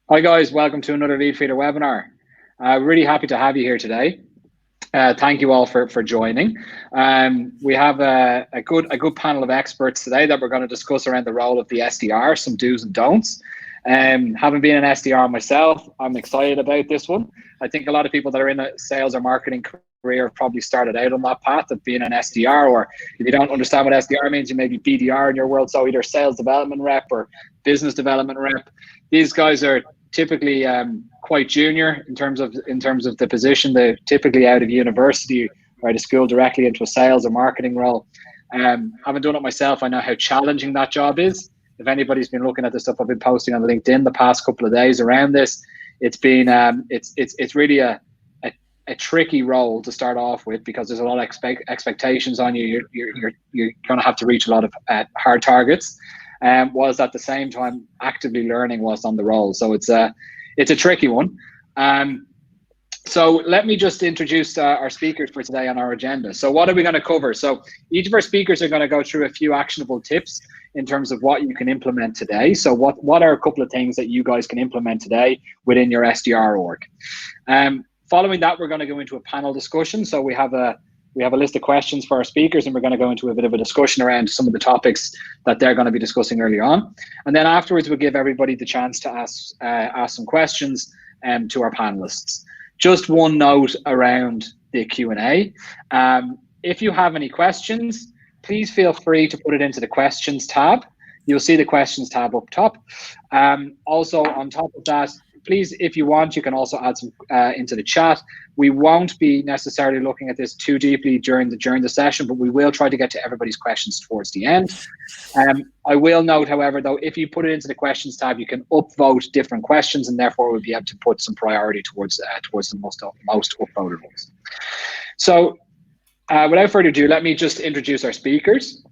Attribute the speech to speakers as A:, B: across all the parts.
A: Hi guys, welcome to another Leadfeeder webinar. Really happy to have you here today. Thank you all for joining. We have a good panel of experts today that we're going to discuss around the role of the SDR, some do's and don'ts. Having been an SDR myself, I'm excited about this one. I think a lot of people that are in a sales or marketing career probably started out on that path of being an SDR, or if you don't understand what SDR means, you may be BDR in your world, so either sales development rep or business development rep. These guys are typically quite junior in terms of the position. They're typically out of university or out of school directly into a sales or marketing role. Having done it myself, I know how challenging that job is. If anybody's been looking at the stuff I've been posting on LinkedIn the past couple of days around this, it's been it's really a tricky role to start off with, because there's a lot of expectations on you. You're going to have to reach a lot of hard targets. Was at the same time actively learning whilst on the role. So it's a tricky one. So let me just introduce our speakers for today on our agenda. So what are we going to cover? So each of our speakers are going to go through a few actionable tips in terms of what you can implement today. So what are a couple of things that you guys can implement today within your SDR org? Following that, we're going to go into a panel discussion. So we have a list of questions for our speakers, and we're going to go into a bit of a discussion around some of the topics that they're going to be discussing early on. And then afterwards, we'll give everybody the chance to ask some questions to our panelists. Just one note around the Q&A. If you have any questions, please feel free to put it into the questions tab. You'll see the questions tab up top. Also, on top of that, please, if you want, you can also add some into the chat. We won't be necessarily looking at this too deeply during the session, but we will try to get to everybody's questions towards the end. I will note, however, though, if you put it into the questions tab, you can upvote different questions, and therefore we'll be able to put some priority towards the most upvoted ones. So without further ado, let me just introduce our speakers.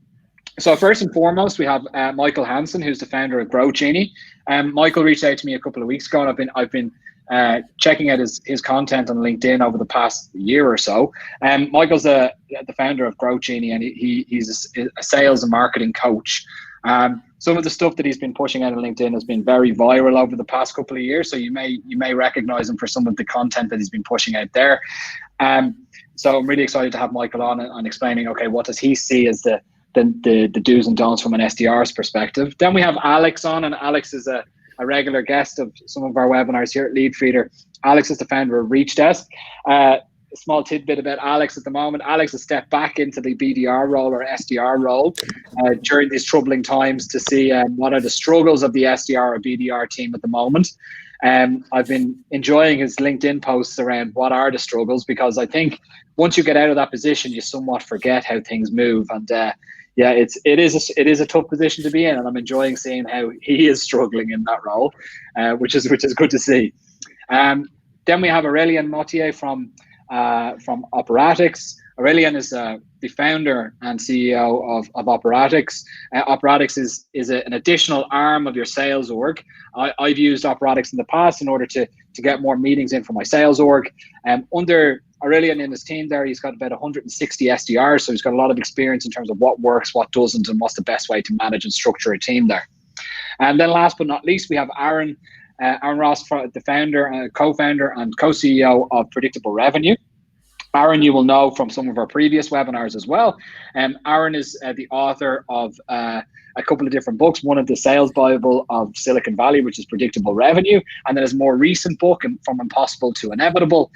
A: So first and foremost, we have Michael Hansen, who's the founder of Growth Genie. Michael reached out to me a couple of weeks ago, and I've been checking out his content on LinkedIn over the past year or so. Michael's the founder of Growth Genie, and he's a sales and marketing coach. Some of the stuff that he's been pushing out on LinkedIn has been very viral over the past couple of years, so you may recognize him for some of the content that he's been pushing out there. So I'm really excited to have Michael on and explaining, okay, what does he see as the do's and don'ts from an SDR's perspective. Then we have Alex on, and Alex is a regular guest of some of our webinars here at Leadfeeder. Alex is the founder of Reachdesk. A small tidbit about Alex at the moment. Alex has stepped back into the BDR role or SDR role during these troubling times to see what are the struggles of the SDR or BDR team at the moment. I've been enjoying his LinkedIn posts around what are the struggles, because I think once you get out of that position, you somewhat forget how things move. And yeah, it is a tough position to be in, and I'm enjoying seeing how he is struggling in that role, which is good to see. Then we have Aurélien Mottier from Operatics. Aurélien is the founder and CEO of Operatics. Operatics is an additional arm of your sales org. I've used Operatics in the past in order to get more meetings in for my sales org. Under Aurélien in his team there, he's got about 160 SDRs, so he's got a lot of experience in terms of what works, what doesn't, and what's the best way to manage and structure a team there. And then last but not least, we have Aaron Ross, the founder, co-founder and co-CEO of Predictable Revenue. Aaron, you will know from some of our previous webinars as well. Aaron is the author of a couple of different books. One of the sales Bible of Silicon Valley, which is Predictable Revenue, and then his more recent book, From Impossible to Inevitable.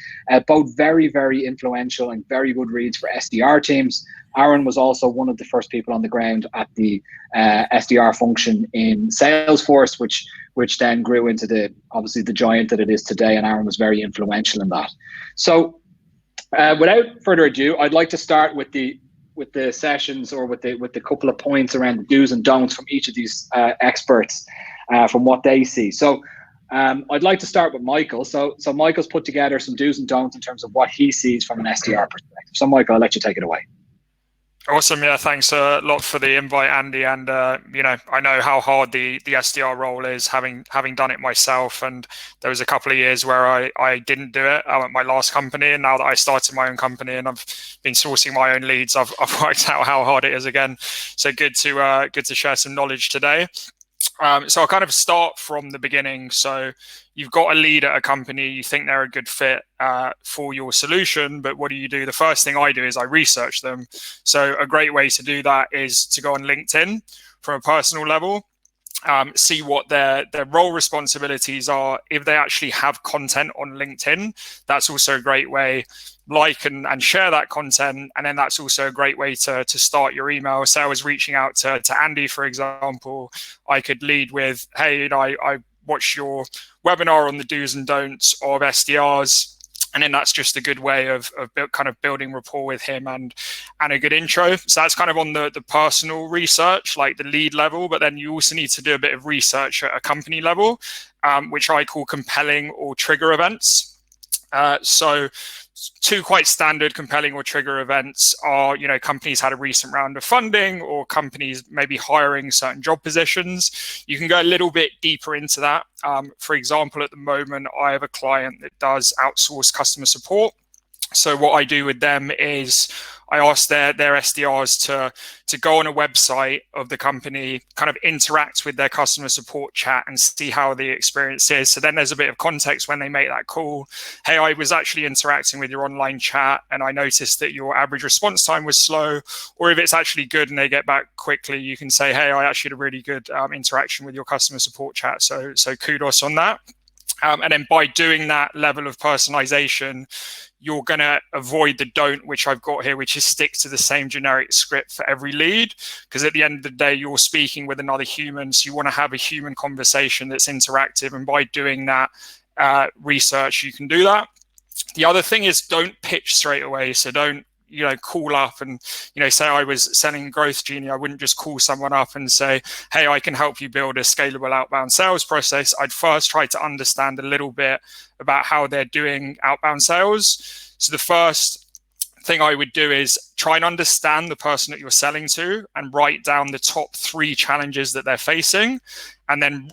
A: Both very, very influential and very good reads for SDR teams. Aaron was also one of the first people on the ground at the SDR function in Salesforce, which then grew into obviously the giant that it is today, and Aaron was very influential in that. So without further ado, I'd like to start with the sessions, or with the couple of points around the do's and don'ts from each of these experts from what they see. So I'd like to start with Michael. So Michael's put together some do's and don'ts in terms of what he sees from an SDR perspective. So Michael, I'll let you take it away.
B: Awesome. Yeah, thanks a lot for the invite, Andy. And I know how hard the SDR role is, having done it myself. And there was a couple of years where I didn't do it at my last company, and now that I started my own company and I've been sourcing my own leads, I've worked out how hard it is again. So good to share some knowledge today. So I'll kind of start from the beginning. So you've got a lead at a company, you think they're a good fit for your solution, but what do you do? The first thing I do is I research them. So a great way to do that is to go on LinkedIn from a personal level. See what their role responsibilities are. If they actually have content on LinkedIn, that's also a great way. Like and share that content, and then that's also a great way to start your email. So I was reaching out to Andy, for example. I could lead with, hey, I watched your webinar on the do's and don'ts of SDRs. And then that's just a good way of kind of building rapport with him and a good intro. So that's kind of on the personal research, like the lead level. But then you also need to do a bit of research at a company level, which I call compelling or trigger events. So two quite standard compelling or trigger events are, companies had a recent round of funding, or companies maybe hiring certain job positions. You can go a little bit deeper into that. For example, at the moment, I have a client that does outsource customer support. So what I do with them is I ask their SDRs to go on a website of the company, kind of interact with their customer support chat and see how the experience is. So then there's a bit of context when they make that call. Hey, I was actually interacting with your online chat and I noticed that your average response time was slow. Or if it's actually good and they get back quickly, you can say, hey, I actually had a really good interaction with your customer support chat. So kudos on that. And then by doing that level of personalization, you're going to avoid the don't, which I've got here, which is stick to the same generic script for every lead. Because at the end of the day, you're speaking with another human. So you want to have a human conversation that's interactive. And by doing that research, you can do that. The other thing is don't pitch straight away. So don't call up and say I was selling Growth Genie. I wouldn't just call someone up and say, hey, I can help you build a scalable outbound sales process. I'd first try to understand a little bit about how they're doing outbound sales. So the first thing I would do is try and understand the person that you're selling to and write down the top 3 challenges that they're facing, and then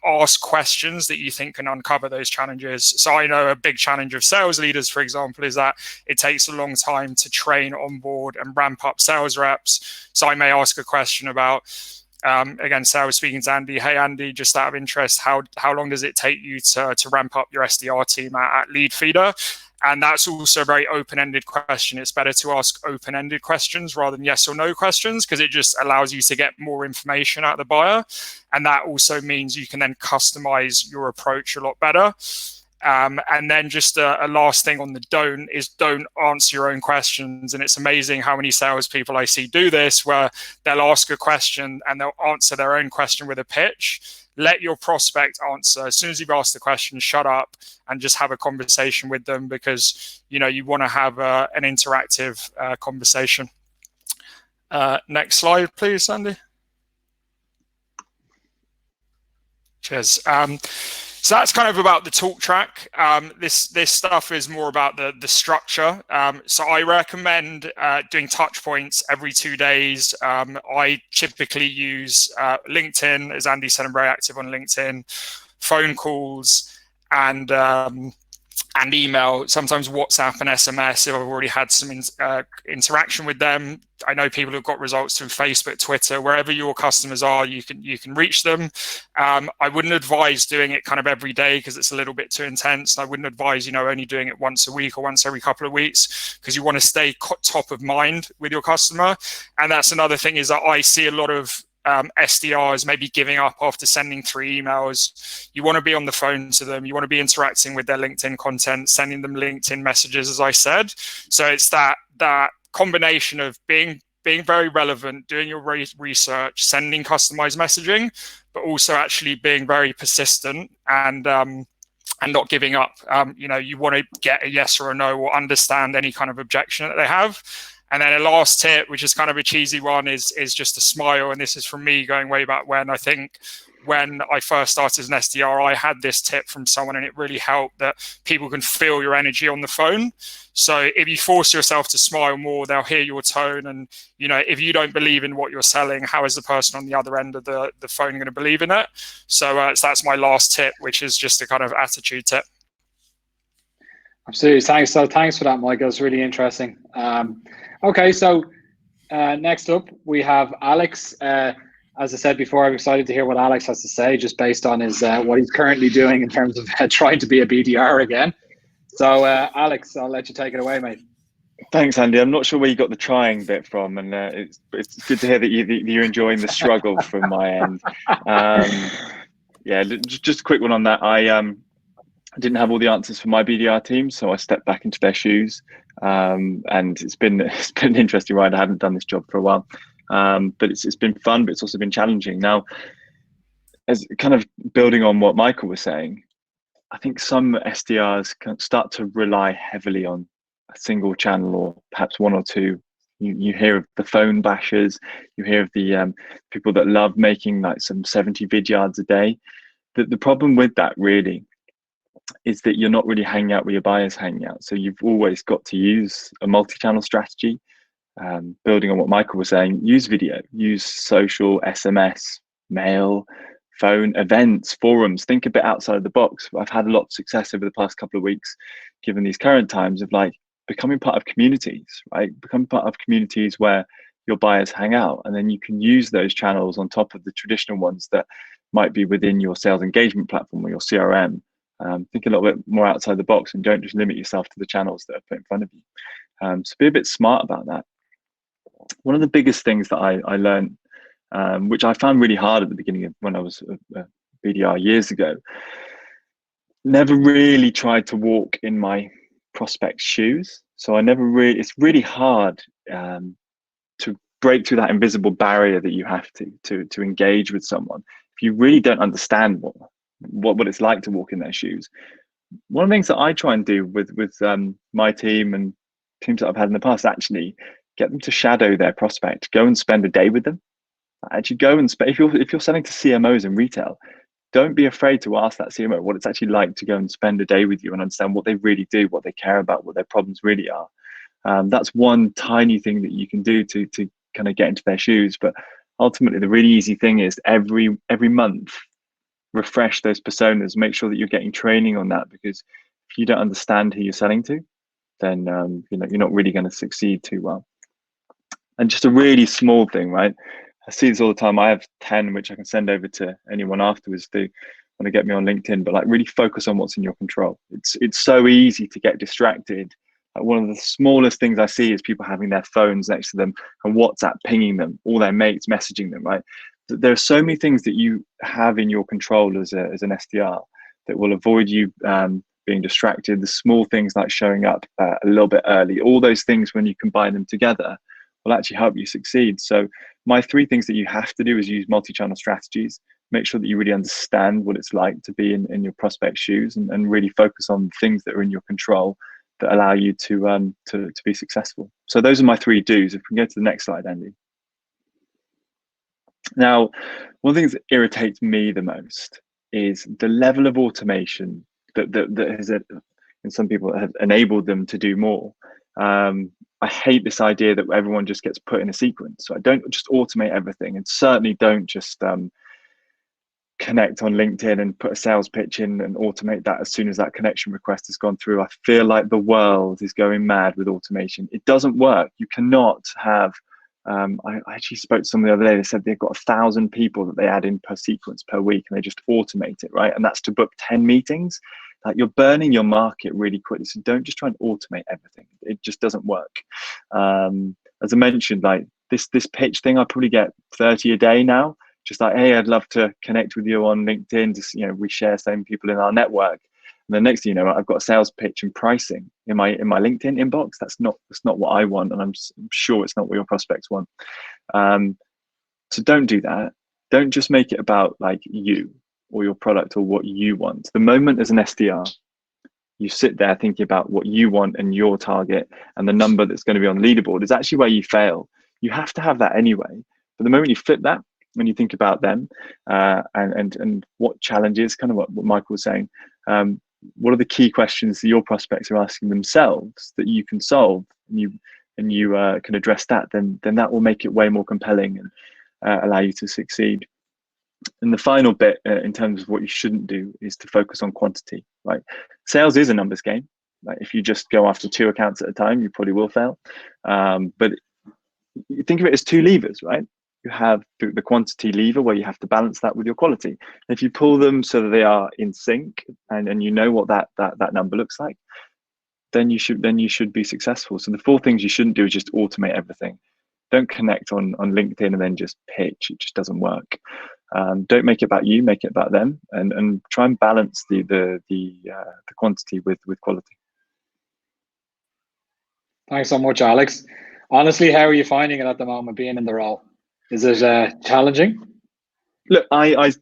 B: ask questions that you think can uncover those challenges. So I know a big challenge of sales leaders, for example, is that it takes a long time to train, onboard, and ramp up sales reps. So I may ask a question about, again, say I was speaking to Andy. Hey, Andy, just out of interest, how long does it take you to ramp up your SDR team at Leadfeeder? And that's also a very open-ended question. It's better to ask open-ended questions rather than yes or no questions, because it just allows you to get more information out of the buyer. And that also means you can then customize your approach a lot better. And then just a last thing on the don't is don't answer your own questions. And it's amazing how many salespeople I see do this, where they'll ask a question and they'll answer their own question with a pitch. Let your prospect answer. As soon as you've asked the question, shut up and just have a conversation with them, because you want to have an interactive conversation. Next slide, please, Andy. Cheers. So that's kind of about the talk track. This stuff is more about the structure. So I recommend doing touch points every 2 days. I typically use LinkedIn, as Andy said, I'm very active on LinkedIn, phone calls, and email, sometimes WhatsApp and SMS if I've already had some interaction with them. I know people who've got results through Facebook, Twitter, wherever your customers are, you can reach them. I wouldn't advise doing it kind of every day because it's a little bit too intense. I wouldn't advise, only doing it once a week or once every couple of weeks, because you want to stay top of mind with your customer. And that's another thing, is that I see a lot of SDRs maybe giving up after sending 3 emails. You want to be on the phone to them. You want to be interacting with their LinkedIn content, sending them LinkedIn messages, as I said. So it's that combination of being very relevant, doing your research, sending customized messaging, but also actually being very persistent and not giving up. You want to get a yes or a no, or understand any kind of objection that they have. And then a last tip, which is kind of a cheesy one, is just a smile. And this is from me going way back when. I think when I first started as an SDR, I had this tip from someone, and it really helped, that people can feel your energy on the phone. So if you force yourself to smile more, they'll hear your tone. And, if you don't believe in what you're selling, how is the person on the other end of the phone going to believe in it? So that's my last tip, which is just a kind of attitude tip.
A: Absolutely. Thanks for that, Michael. It's really interesting. Okay, so next up we have Alex. As I said before, I'm excited to hear what Alex has to say, just based on his what he's currently doing in terms of trying to be a BDR again. So, Alex, I'll let you take it away, mate.
C: Thanks, Andy. I'm not sure where you got the trying bit from, and it's good to hear that you're enjoying the struggle from my end. Yeah, just a quick one on that. I didn't have all the answers for my BDR team, so I stepped back into their shoes, and it's been an interesting ride. I haven't done this job for a while, but it's been fun, but it's also been challenging. Now, as kind of building on what Michael was saying, I think some SDRs can start to rely heavily on a single channel or perhaps one or two. You hear of the phone bashers, you hear of the people that love making like some 70 vid yards a day. The problem with that really is that you're not really hanging out where your buyers hang out. So you've always got to use a multi-channel strategy. Building on what Michael was saying, use video, use social, SMS, mail, phone, events, forums. Think a bit outside of the box. I've had a lot of success over the past couple of weeks, given these current times, of like becoming part of communities, right? Become part of communities where your buyers hang out, and then you can use those channels on top of the traditional ones that might be within your sales engagement platform or your CRM. Think a little bit more outside the box and don't just limit yourself to the channels that are put in front of you. So be a bit smart about that. One of the biggest things that I learned, which I found really hard at the beginning of when I was a BDR years ago, never really tried to walk in my prospect's shoes. So it's really hard to break through that invisible barrier that you have to engage with someone if you really don't understand what it's like to walk in their shoes. One of the things that I try and do with my team and teams that I've had in the past, actually get them to shadow their prospect, go and spend a day with them. Actually go and if you're selling to CMOs in retail, don't be afraid to ask that CMO what it's actually like to go and spend a day with you and understand what they really do, what they care about, what their problems really are. That's one tiny thing that you can do to kind of get into their shoes. But ultimately, the really easy thing is every month, refresh those personas, make sure that you're getting training on that, because if you don't understand who you're selling to, then you're not really going to succeed too well. And just a really small thing, right? I see this all the time. I have 10, which I can send over to anyone afterwards to want to get me on LinkedIn, but like really focus on what's in your control. It's so easy to get distracted. Like one of the smallest things I see is people having their phones next to them and WhatsApp pinging them, all their mates messaging them, right? There are so many things that you have in your control as an SDR that will avoid you being distracted. The small things like showing up a little bit early, all those things, when you combine them together, will actually help you succeed. So my 3 things that you have to do is use multi-channel strategies, make sure that you really understand what it's like to be in your prospect's shoes, and really focus on things that are in your control that allow you to be successful. So those are my 3 do's. If we can go to the next slide, Andy. Now, one of the things that irritates me the most is the level of automation that has, and some people have enabled them to do more. I hate this idea that everyone just gets put in a sequence. So I don't just automate everything, and certainly don't just connect on LinkedIn and put a sales pitch in and automate that as soon as that connection request has gone through. I feel like the world is going mad with automation. It doesn't work. You cannot have I actually spoke to someone the other day. They said they've got 1,000 people that they add in per sequence per week, and they just automate it, right? And that's to book 10 meetings. Like, you're burning your market really quickly. So don't just try and automate everything. It just doesn't work. As I mentioned, like this pitch thing, I probably get 30 a day now. Just like, hey, I'd love to connect with you on LinkedIn. Just, we share same people in our network. And then next thing you know, I've got a sales pitch and pricing in my LinkedIn inbox. That's not what I want, and I'm sure it's not what your prospects want. So don't do that. Don't just make it about like you or your product or what you want. The moment as an SDR, you sit there thinking about what you want and your target, and the number that's going to be on the leaderboard is actually where you fail. You have to have that anyway. But the moment you flip that, when you think about them and what challenges, kind of what Michael was saying, what are the key questions that your prospects are asking themselves that you can solve, and you can address that, then that will make it way more compelling and allow you to succeed. And the final bit in terms of what you shouldn't do is to focus on quantity. Right? Sales is a numbers game. Like, if you just go after 2 accounts at a time, you probably will fail. But you think of it as 2 levers, right? you have the quantity lever where you have to balance that with your quality. And if you pull them so that they are in sync and you know what that number looks like, then you should be successful. So the 4 things you shouldn't do is just automate everything. Don't connect on LinkedIn and then just pitch. It just doesn't work. Don't make it about you, make it about them, and try and balance the quantity with quality.
A: Thanks so much, Alex. Honestly, how are you finding it at the moment, being in the role? Is it challenging?
C: Look, I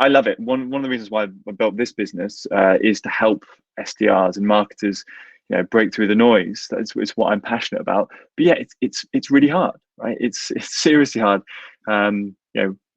C: love it. One of the reasons why I built this business is to help SDRs and marketers, break through the noise. It's what I'm passionate about. But yeah, it's really hard, right? It's seriously hard.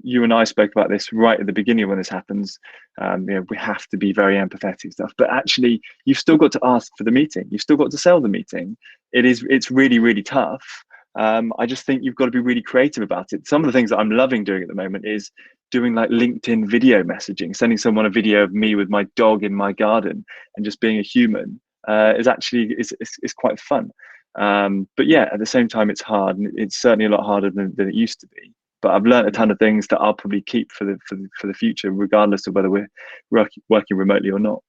C: You and I spoke about this right at the beginning when this happens. We have to be very empathetic stuff, but actually you've still got to ask for the meeting. You've still got to sell the meeting. It's really, really tough. I just think you've got to be really creative about it. Some of the things that I'm loving doing at the moment is doing like LinkedIn video messaging, sending someone a video of me with my dog in my garden and just being a human is quite fun. But yeah, at the same time, it's hard, and it's certainly a lot harder than it used to be. But I've learned a ton of things that I'll probably keep for the future, regardless of whether we're working remotely or not.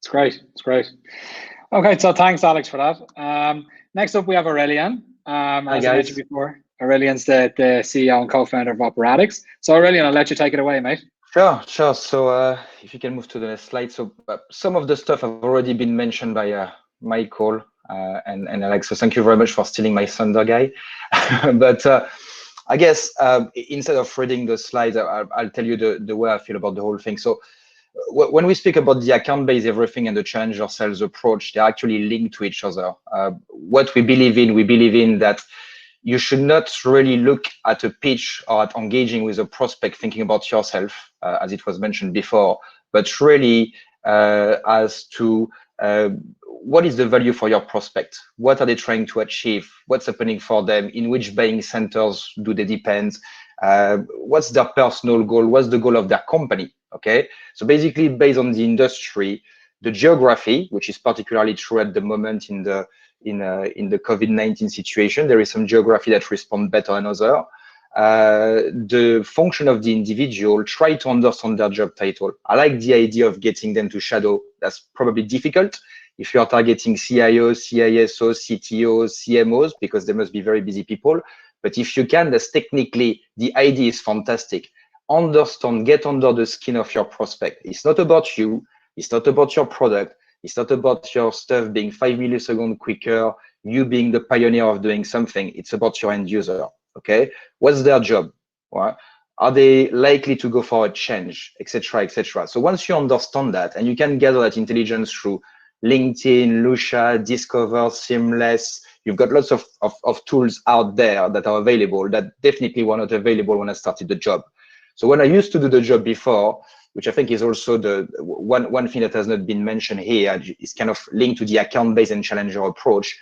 A: It's great. It's great. Okay, so thanks, Alex, for that. Next up, we have Aurélien. As I mentioned before, Aurelian's the CEO and co-founder of Operatics. So Aurélien, I'll let you take it away, mate.
D: Sure. So if you can move to the next slide. So some of the stuff have already been mentioned by Michael and Alex. So thank you very much for stealing my thunder, guy. But I guess instead of reading the slides, I'll tell you the way I feel about the whole thing. So when we speak about the account-based everything and the challenger sales approach, they're actually linked to each other. What we believe in that you should not really look at a pitch or at engaging with a prospect thinking about yourself, as it was mentioned before, but really as to what is the value for your prospect? What are they trying to achieve? What's happening for them? In which buying centers do they depend? What's their personal goal? What's the goal of their company? Okay, so basically based on the industry, the geography, which is particularly true at the moment in the COVID-19 situation, there is some geography that respond better than other. The function of the individual, try to understand their job title. I like the idea of getting them to shadow. That's probably difficult if you are targeting CIOs, CISOs, CTOs, CMOs, because they must be very busy people. But if you can, that's technically, the idea is fantastic. Understand, get under the skin of your prospect. It's not about you. It's not about your product. It's not about your stuff being 5 milliseconds quicker, you being the pioneer of doing something. It's about your end user, okay? What's their job? Right? Are they likely to go for a change, etc., etc.? So once you understand that, and you can gather that intelligence through LinkedIn, Lucia, Discover, Seamless, you've got lots of tools out there that are available that definitely were not available when I started the job. So when I used to do the job before, which I think is also the one thing that has not been mentioned here, is kind of linked to the account-based and challenger approach.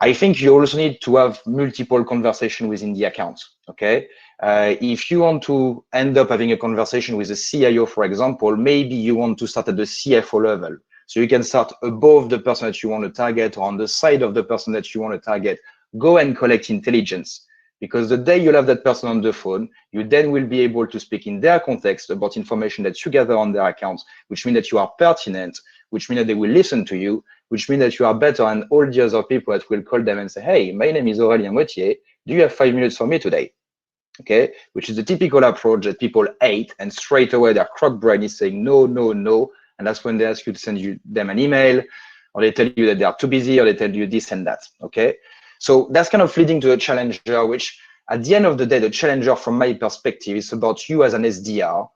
D: I think you also need to have multiple conversations within the account, okay? If you want to end up having a conversation with a CIO, for example, maybe you want to start at the CFO level. So you can start above the person that you want to target or on the side of the person that you want to target. Go and collect intelligence. Because the day you'll have that person on the phone, you then will be able to speak in their context about information that you gather on their accounts, which means that you are pertinent, which means that they will listen to you, which means that you are better than all the other people that will call them and say, hey, my name is Aurélien Gauthier. Do you have 5 minutes for me today? Okay, which is the typical approach that people hate, and straight away their crock brain is saying no, no, no. And that's when they ask you to send them an email, or they tell you that they are too busy, or they tell you this and that, okay? So that's kind of leading to a challenger, which at the end of the day, the challenger from my perspective is about you as an SDR,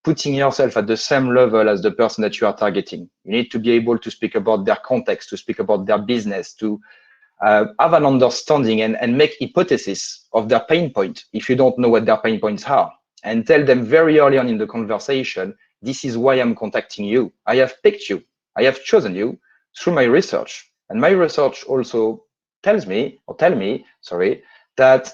D: putting yourself at the same level as the person that you are targeting. You need to be able to speak about their context, to speak about their business, to have an understanding and make hypothesis of their pain point if you don't know what their pain points are, and tell them very early on in the conversation, this is why I'm contacting you. I have picked you. I have chosen you through my research. And my research also tell me, that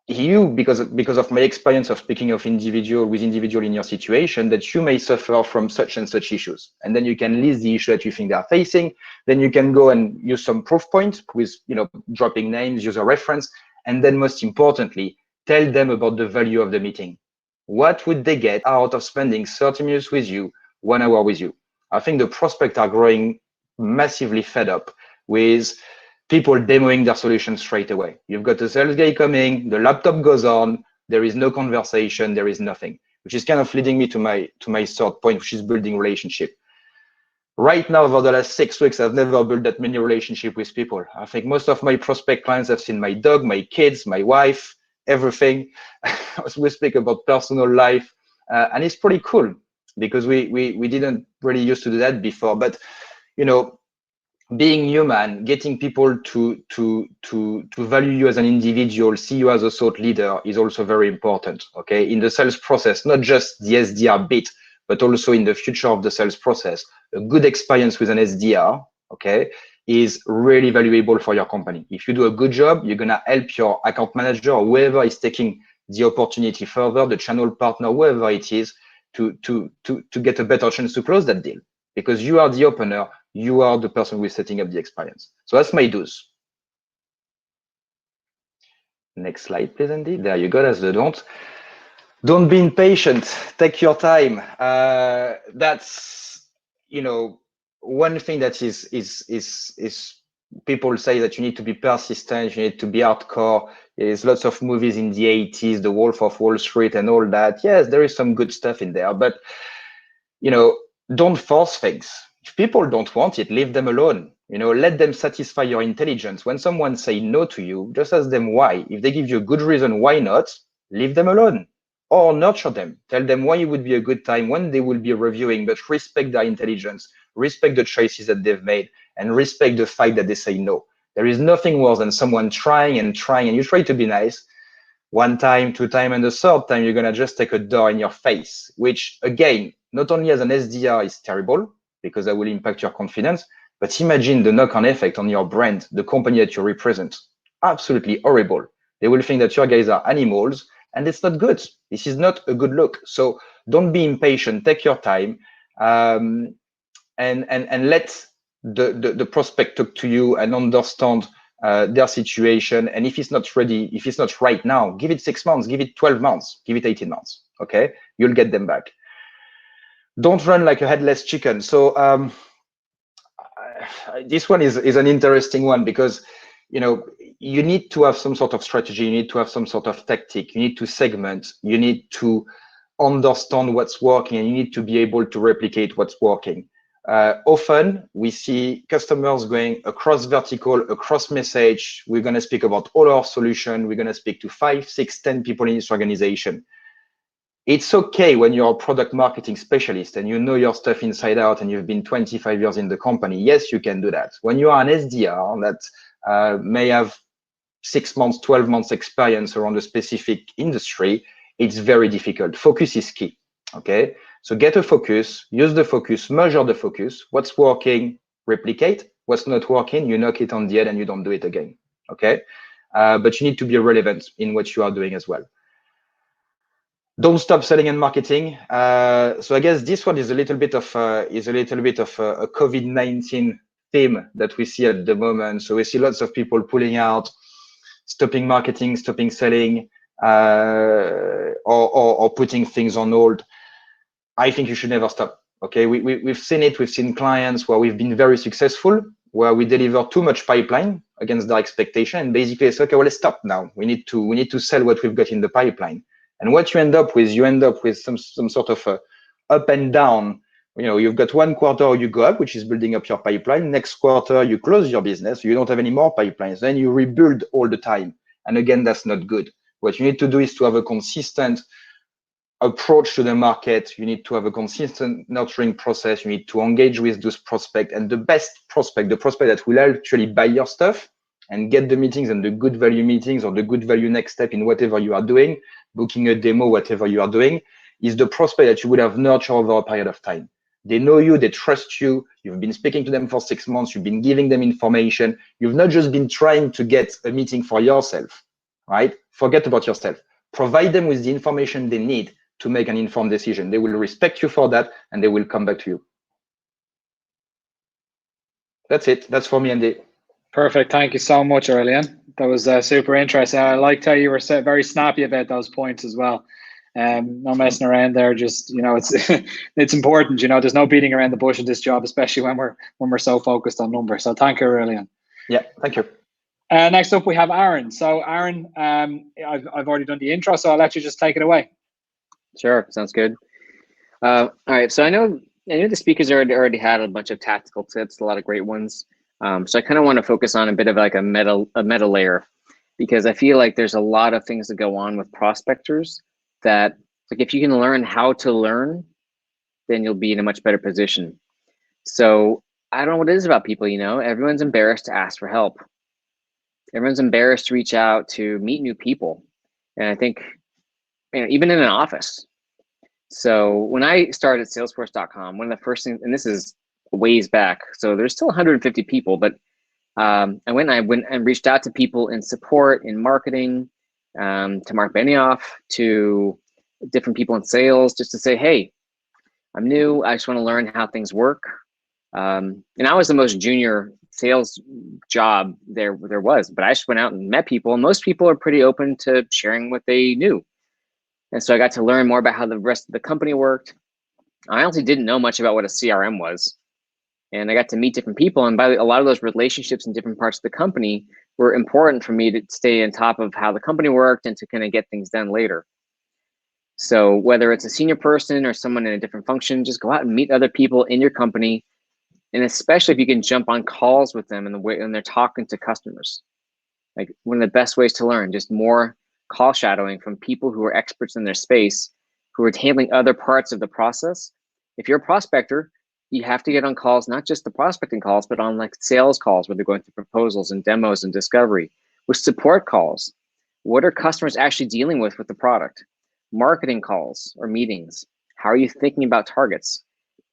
D: you, because of my experience of speaking with individual in your situation, that you may suffer from such and such issues. And then you can list the issue that you think they are facing. Then you can go and use some proof points with, dropping names, user reference. And then most importantly, tell them about the value of the meeting. What would they get out of spending 30 minutes with you, 1 hour with you? I think the prospects are growing massively fed up with people demoing their solution straight away. You've got a sales guy coming, the laptop goes on, there is no conversation, there is nothing, which is kind of leading me to my third point, which is building relationship. Right now, over the last 6 weeks, I've never built that many relationships with people. I think most of my prospect clients have seen my dog, my kids, my wife, everything. We speak about personal life, and it's pretty cool because we didn't really used to do that before. But you know, being human, getting people to value you as an individual, see you as a thought leader is also very important. Okay, in the sales process, not just the SDR bit, but also in the future of the sales process, a good experience with an SDR, okay, is really valuable for your company. If you do a good job, you're gonna help your account manager or whoever is taking the opportunity further, the channel partner, whoever it is, to get a better chance to close that deal, because you are the opener, you are the person who is setting up the experience. So that's my do's. Next slide, please, Andy. There you go. That's the don't. Don't be impatient. Take your time. That's, you know, one thing that is people say that you need to be persistent, you need to be hardcore. There's lots of movies in the 80s, The Wolf of Wall Street and all that. Yes, there is some good stuff in there, but you know, don't force things. If people don't want it, leave them alone. You know, let them satisfy your intelligence. When someone say no to you, just ask them why. If they give you a good reason why not, leave them alone. Or nurture them. Tell them why it would be a good time, when they will be reviewing, but respect their intelligence, respect the choices that they've made, and respect the fact that they say no. There is nothing worse than someone trying, and you try to be nice. 1 time, 2 times, and the 3rd time, you're gonna just take a door in your face, which again, not only as an SDR is terrible, because that will impact your confidence, but imagine the knock-on effect on your brand, the company that you represent. Absolutely horrible. They will think that your guys are animals, and it's not good. This is not a good look. So don't be impatient. Take your time, and let the prospect talk to you and understand their situation. And if it's not ready, if it's not right now, give it 6 months, give it 12 months, give it 18 months. Okay, you'll get them back. Don't run like a headless chicken. So this one is an interesting one, because you know, you need to have some sort of strategy, you need to have some sort of tactic, you need to segment, you need to understand what's working, and you need to be able to replicate what's working. Often we see customers going across vertical, across message. We're going to speak about all our solution. We're going to speak to 5, 6, 10 people in this organization. It's okay when you're a product marketing specialist and you know your stuff inside out and you've been 25 years in the company. Yes, you can do that. When you are an SDR that may have 6 months, 12 months experience around a specific industry, it's very difficult. Focus is key. Okay, so get a focus, use the focus, measure the focus. What's working, replicate. What's not working, you knock it on the head and you don't do it again. Okay, but you need to be relevant in what you are doing as well. Don't stop selling and marketing. So I guess this one is a little bit of a COVID-19 theme that we see at the moment. So we see lots of people pulling out, stopping marketing, stopping selling, or putting things on hold. I think you should never stop. Okay, we've seen it. We've seen clients where we've been very successful, where we deliver too much pipeline against their expectation, and basically it's okay. Well, let's stop now. We need to sell what we've got in the pipeline. And what you end up with some sort of up and down. You know, you've got 1 quarter you go up, which is building up your pipeline. Next quarter you close your business. You don't have any more pipelines. Then you rebuild all the time. And again, that's not good. What you need to do is to have a consistent approach to the market. You need to have a consistent nurturing process. You need to engage with those prospects, and the best prospect, the prospect that will actually buy your stuff and get the meetings and the good value meetings or the good value next step in whatever you are doing, booking a demo, whatever you are doing, is the prospect that you would have nurtured over a period of time. They know you, they trust you, you've been speaking to them for 6 months, you've been giving them information. You've not just been trying to get a meeting for yourself, right? Forget about yourself. Provide them with the information they need to make an informed decision. They will respect you for that, and they will come back to you. That's it. That's for me, Andy.
A: Perfect. Thank you so much, Aurélien. That was super interesting. I liked how you were very snappy about those points as well. No messing around there. Just, you know, it's it's important. You know, there's no beating around the bush in this job, especially when we're so focused on numbers. So thank you, Aurelian.
D: Yeah, thank you.
A: Next up, we have Aaron. So Aaron, I've already done the intro, so I'll let you just take it away.
E: Sure, sounds good. All right, so I know the speakers already had a bunch of tactical tips, a lot of great ones. So I kind of want to focus on a bit of like a meta layer, because I feel like there's a lot of things that go on with prospectors that, like, if you can learn how to learn, then you'll be in a much better position. So I don't know what it is about people, you know, everyone's embarrassed to ask for help. Everyone's embarrassed to reach out to meet new people. And I think, you know, even in an office. So when I started Salesforce.com, one of the first things, and this is ways back, so there's still 150 people, but I went and reached out to people in support, in marketing, to Mark Benioff, to different people in sales, just to say, hey, I'm new, I just want to learn how things work. And I was the most junior sales job there was, but I just went out and met people, and most people are pretty open to sharing what they knew. And so I got to learn more about how the rest of the company worked. I honestly didn't know much about what a CRM was. And I got to meet different people. And by a lot of those relationships in different parts of the company were important for me to stay on top of how the company worked and to kind of get things done later. So whether it's a senior person or someone in a different function, just go out and meet other people in your company. And especially if you can jump on calls with them and they're talking to customers. Like, one of the best ways to learn, just more call shadowing from people who are experts in their space, who are handling other parts of the process. If you're a prospector, you have to get on calls, not just the prospecting calls, but on like sales calls where they're going through proposals and demos and discovery, with support calls. What are customers actually dealing with the product? Marketing calls or meetings. How are you thinking about targets?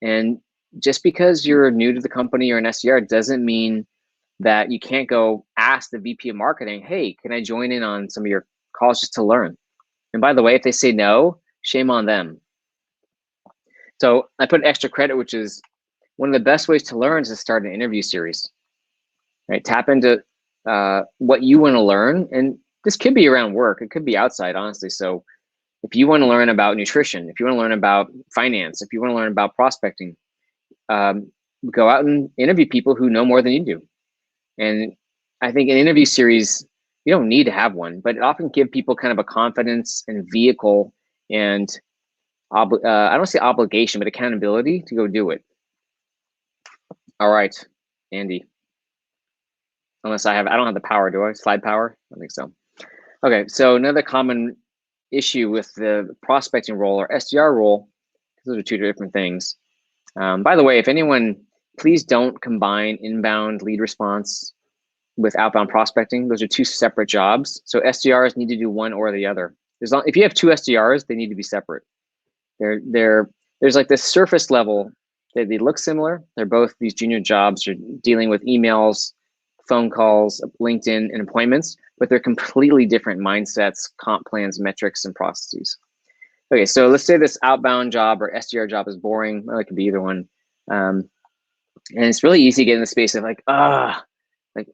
E: And just because you're new to the company or an SDR doesn't mean that you can't go ask the VP of marketing, hey, can I join in on some of your calls just to learn? And by the way, if they say no, shame on them. So I put extra credit, which is one of the best ways to learn is to start an interview series, right? Tap into what you want to learn. And this could be around work. It could be outside, honestly. So if you want to learn about nutrition, if you want to learn about finance, if you want to learn about prospecting, go out and interview people who know more than you do. And I think an interview series, you don't need to have one, but it often gives people kind of a confidence and vehicle and I don't say obligation, but accountability to go do it. All right, Andy. Unless I don't have the power, do I? Slide power? I don't think so. Okay, so another common issue with the prospecting role or SDR role, those are two different things. By the way, if anyone, please don't combine inbound lead response with outbound prospecting. Those are two separate jobs. So SDRs need to do one or the other. If you have two SDRs, they need to be separate. There's like this surface level. They look similar. They're both these junior jobs. You're dealing with emails, phone calls, LinkedIn, and appointments, but they're completely different mindsets, comp plans, metrics, and processes. Okay, so let's say this outbound job or SDR job is boring. Well, it could be either one. And it's really easy to get in the space of like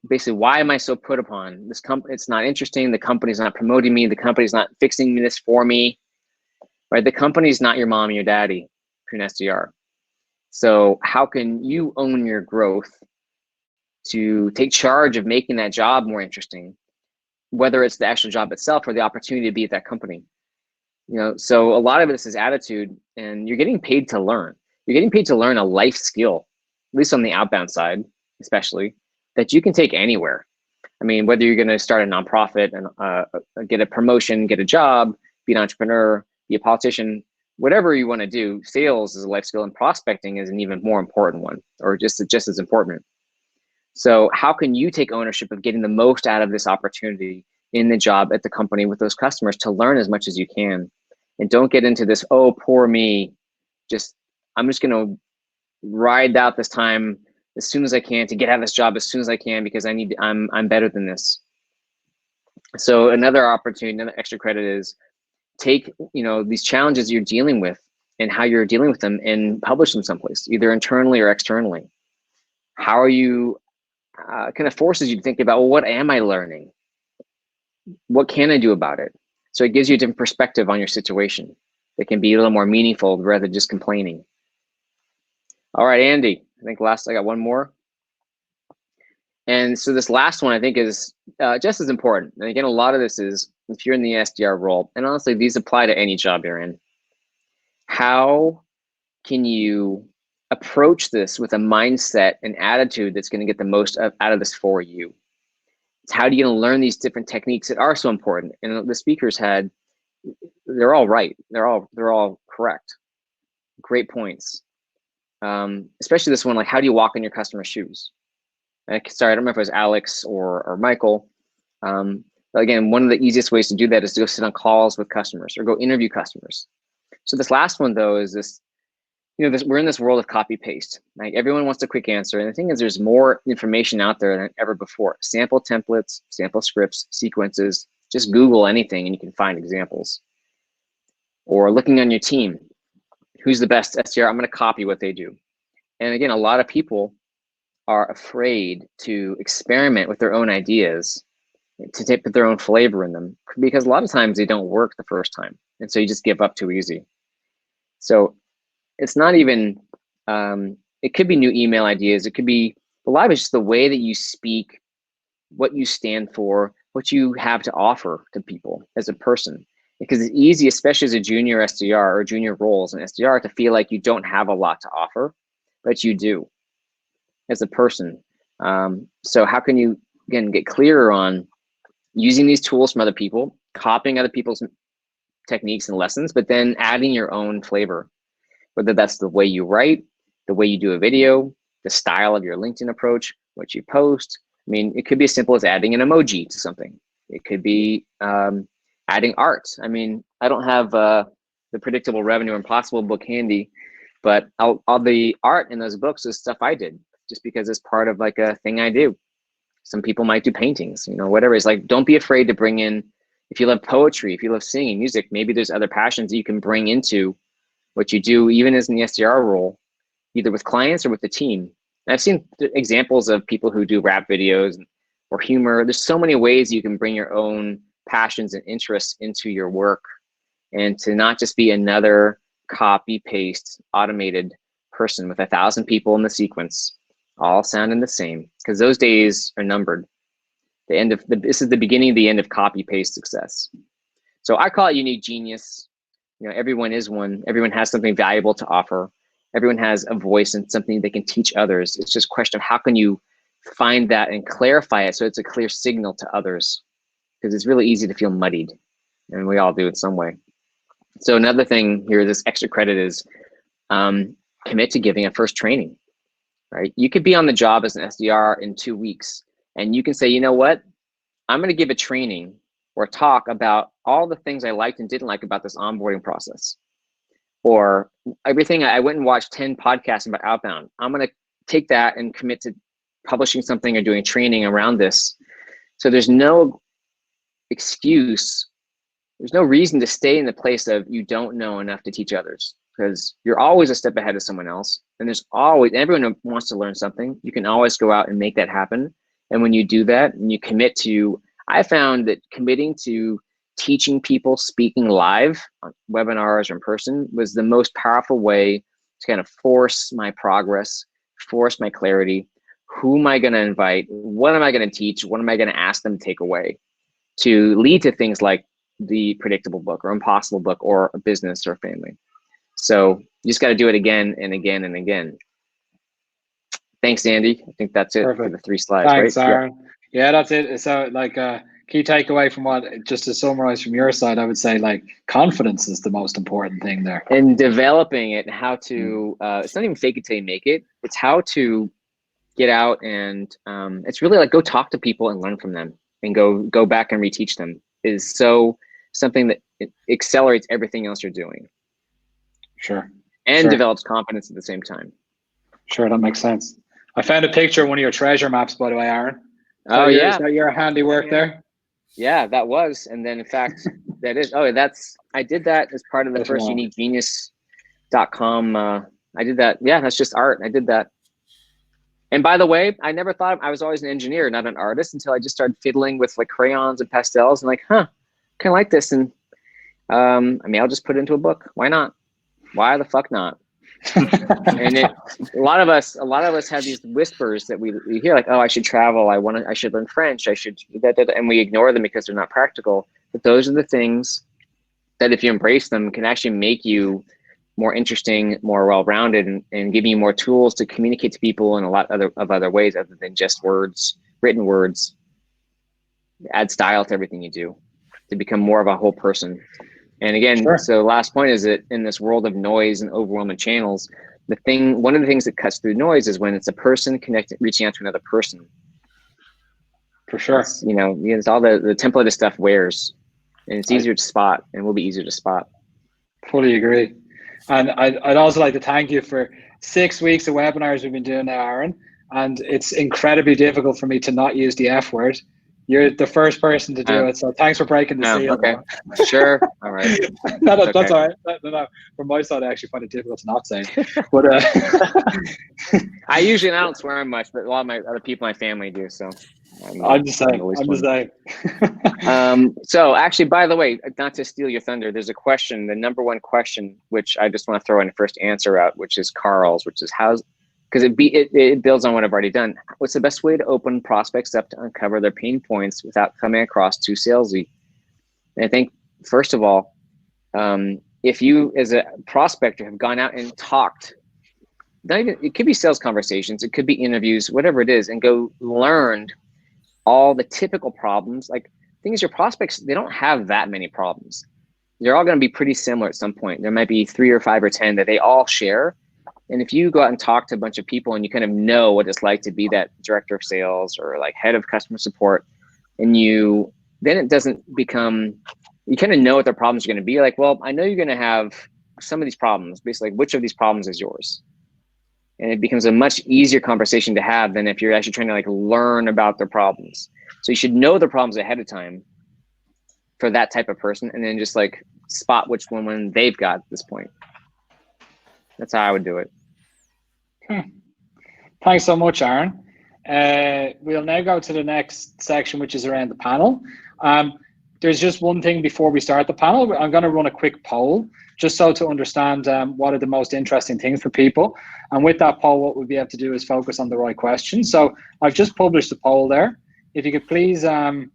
E: basically, why am I so put upon? This company, it's not interesting. The company's not promoting me. The company's not fixing this for me. Right? The company's not your mom and your daddy if you're an SDR. So how can you own your growth to take charge of making that job more interesting, whether it's the actual job itself or the opportunity to be at that company? You know, so a lot of this is attitude, and you're getting paid to learn. You're getting paid to learn a life skill, at least on the outbound side, especially, that you can take anywhere. I mean, whether you're going to start a nonprofit and get a promotion, get a job, be an entrepreneur, be a politician, whatever you want to do, sales is a life skill, and prospecting is an even more important one, or just as important. So how can you take ownership of getting the most out of this opportunity in the job at the company with those customers to learn as much as you can? And don't get into this, oh, poor me. I'm just going to ride out this time as soon as I can to get out of this job as soon as I can because I'm better than this. So another opportunity, another extra credit is take, these challenges you're dealing with and how you're dealing with them and publish them someplace, either internally or externally. How are you, kind of forces you to think about, well, what am I learning? what can I do about it? So it gives you a different perspective on your situation. It can be a little more meaningful rather than just complaining. All right, Andy, I think I got one more. And so this last one I think is just as important. And again, a lot of this is if you're in the SDR role, and honestly, these apply to any job you're in. How can you approach this with a mindset and attitude that's going to get the most out of this for you? It's how do you learn these different techniques that are so important? And the speakers they're all right. They're all correct. Great points. Especially this one, like how do you walk in your customer's shoes? Sorry, I don't remember if it was Alex or Michael. Again, one of the easiest ways to do that is to go sit on calls with customers or go interview customers. So this last one though is this, we're in this world of copy paste. Like everyone wants a quick answer. And the thing is there's more information out there than ever before. Sample templates, sample scripts, sequences, just Google anything and you can find examples. Or looking on your team, who's the best SDR? I'm gonna copy what they do. And again, a lot of people are afraid to experiment with their own ideas, to put their own flavor in them, because a lot of times they don't work the first time. And so you just give up too easy. So it's not even, it could be new email ideas. It could be, a lot of it's just the way that you speak, what you stand for, what you have to offer to people as a person. Because it's easy, especially as a junior SDR or junior roles in SDR, to feel like you don't have a lot to offer, but you do as a person. So how can you, again, get clearer on using these tools from other people, copying other people's techniques and lessons, but then adding your own flavor, whether that's the way you write, the way you do a video, the style of your LinkedIn approach, what you post. I mean, it could be as simple as adding an emoji to something. It could be adding art. I mean, I don't have the Predictable Revenue Impossible book handy, but all the art in those books is stuff I did just because it's part of like a thing I do. Some people might do paintings, whatever. It's like, don't be afraid to bring in, if you love poetry, if you love singing, music, maybe there's other passions that you can bring into what you do, even as in the SDR role, either with clients or with the team. And I've seen examples of people who do rap videos or humor. There's so many ways you can bring your own passions and interests into your work and to not just be another copy paste automated person with 1,000 people in the sequence, all sounding the same, because those days are numbered. This is the beginning of the end of copy paste success. So I call it unique genius. Everyone is one. Everyone has something valuable to offer. Everyone has a voice and something they can teach others. It's just a question of how can you find that and clarify it so it's a clear signal to others, because it's really easy to feel muddied, and we all do in some way. So another thing here, this extra credit is commit to giving a first training, right? You could be on the job as an SDR in 2 weeks, and you can say, you know what? I'm going to give a training or talk about all the things I liked and didn't like about this onboarding process. Or everything, I went and watched 10 podcasts about outbound. I'm going to take that and commit to publishing something or doing training around this. So there's no excuse. There's no reason to stay in the place of you don't know enough to teach others, because you're always a step ahead of someone else. And there's always, everyone wants to learn something. You can always go out and make that happen. And when you do that and you commit to, I found that committing to teaching people speaking live on webinars or in person was the most powerful way to kind of force my progress, force my clarity. Who am I going to invite? What am I going to teach? What am I going to ask them to take away to lead to things like the Predictable book or Impossible book or a business or a family? So you just got to do it again and again and again. Thanks, Andy. I think that's it. Perfect. For the 3 slides.
A: Thanks,
E: right?
A: Aaron. Yeah, that's it. So like key takeaway from what, just to summarize from your side, I would say like confidence is the most important thing there.
E: And developing it, how to, it's not even fake it till you make it. It's how to get out and it's really like go talk to people and learn from them and go back and reteach them is so something that it accelerates everything else you're doing.
A: Sure.
E: And develops confidence at the same time.
A: Sure, that makes sense. I found a picture of one of your treasure maps, by the way, Aaron.
E: Oh, yeah.
A: Is that your handiwork there?
E: Yeah, that was. And then in fact, that is, I did that as part of the first uniquegenius.com. I did that. Yeah, that's just art. I did that. And by the way, I never thought I was always an engineer, not an artist, until I just started fiddling with like crayons and pastels and like, kind of like this. And I mean, I'll just put it into a book. Why not? Why the fuck not? And a lot of us have these whispers that we hear, like, oh, I should travel. I should learn French. I should, and we ignore them because they're not practical. But those are the things that, if you embrace them, can actually make you more interesting, more well-rounded, and give you more tools to communicate to people in a lot of other ways other than just words, written words. Add style to everything you do to become more of a whole person. And again,
A: Sure.
E: So last point is that in this world of noise and overwhelming channels, one of the things that cuts through noise is when it's a person reaching out to another person.
A: For sure.
E: It's all the template of stuff wears, and it's easier to spot, and will be easier to spot.
A: Fully agree. And I'd also like to thank you for 6 weeks of webinars we've been doing now, Aaron. And it's incredibly difficult for me to not use the F word. You're the first person to do it, so thanks for breaking the seal.
E: Okay, sure, all right.
A: That's all right. No. From my side, I actually find it difficult to not say. But
E: I usually don't swear much, but a lot of my other people in my family do. So
A: I'm just saying.
E: So actually, by the way, not to steal your thunder, there's a question, the number one question, which I just want to throw in the first answer out, which is Carl's, which is because it builds on what I've already done. What's the best way to open prospects up to uncover their pain points without coming across too salesy? And I think, first of all, if you as a prospector have gone out and talked, it could be sales conversations, it could be interviews, whatever it is, and go learned all the typical problems. Like, the thing is, your prospects, they don't have that many problems. They're all going to be pretty similar at some point. There might be 3 or 5 or 10 that they all share. And if you go out and talk to a bunch of people and you kind of know what it's like to be that director of sales or like head of customer support, and then it doesn't become, you kind of know what their problems are going to be. Like, well, I know you're going to have some of these problems. Basically, like, which of these problems is yours? And it becomes a much easier conversation to have than if you're actually trying to like learn about their problems. So you should know the problems ahead of time for that type of person, and then just like spot which one they've got at this point. That's how I would do it.
A: Thanks so much, Aaron. We'll now go to the next section, which is around the panel. There's just one thing before we start the panel. I'm going to run a quick poll just so to understand what are the most interesting things for people. And with that poll, what we'll be able to do is focus on the right questions. So I've just published the poll there. If you could please start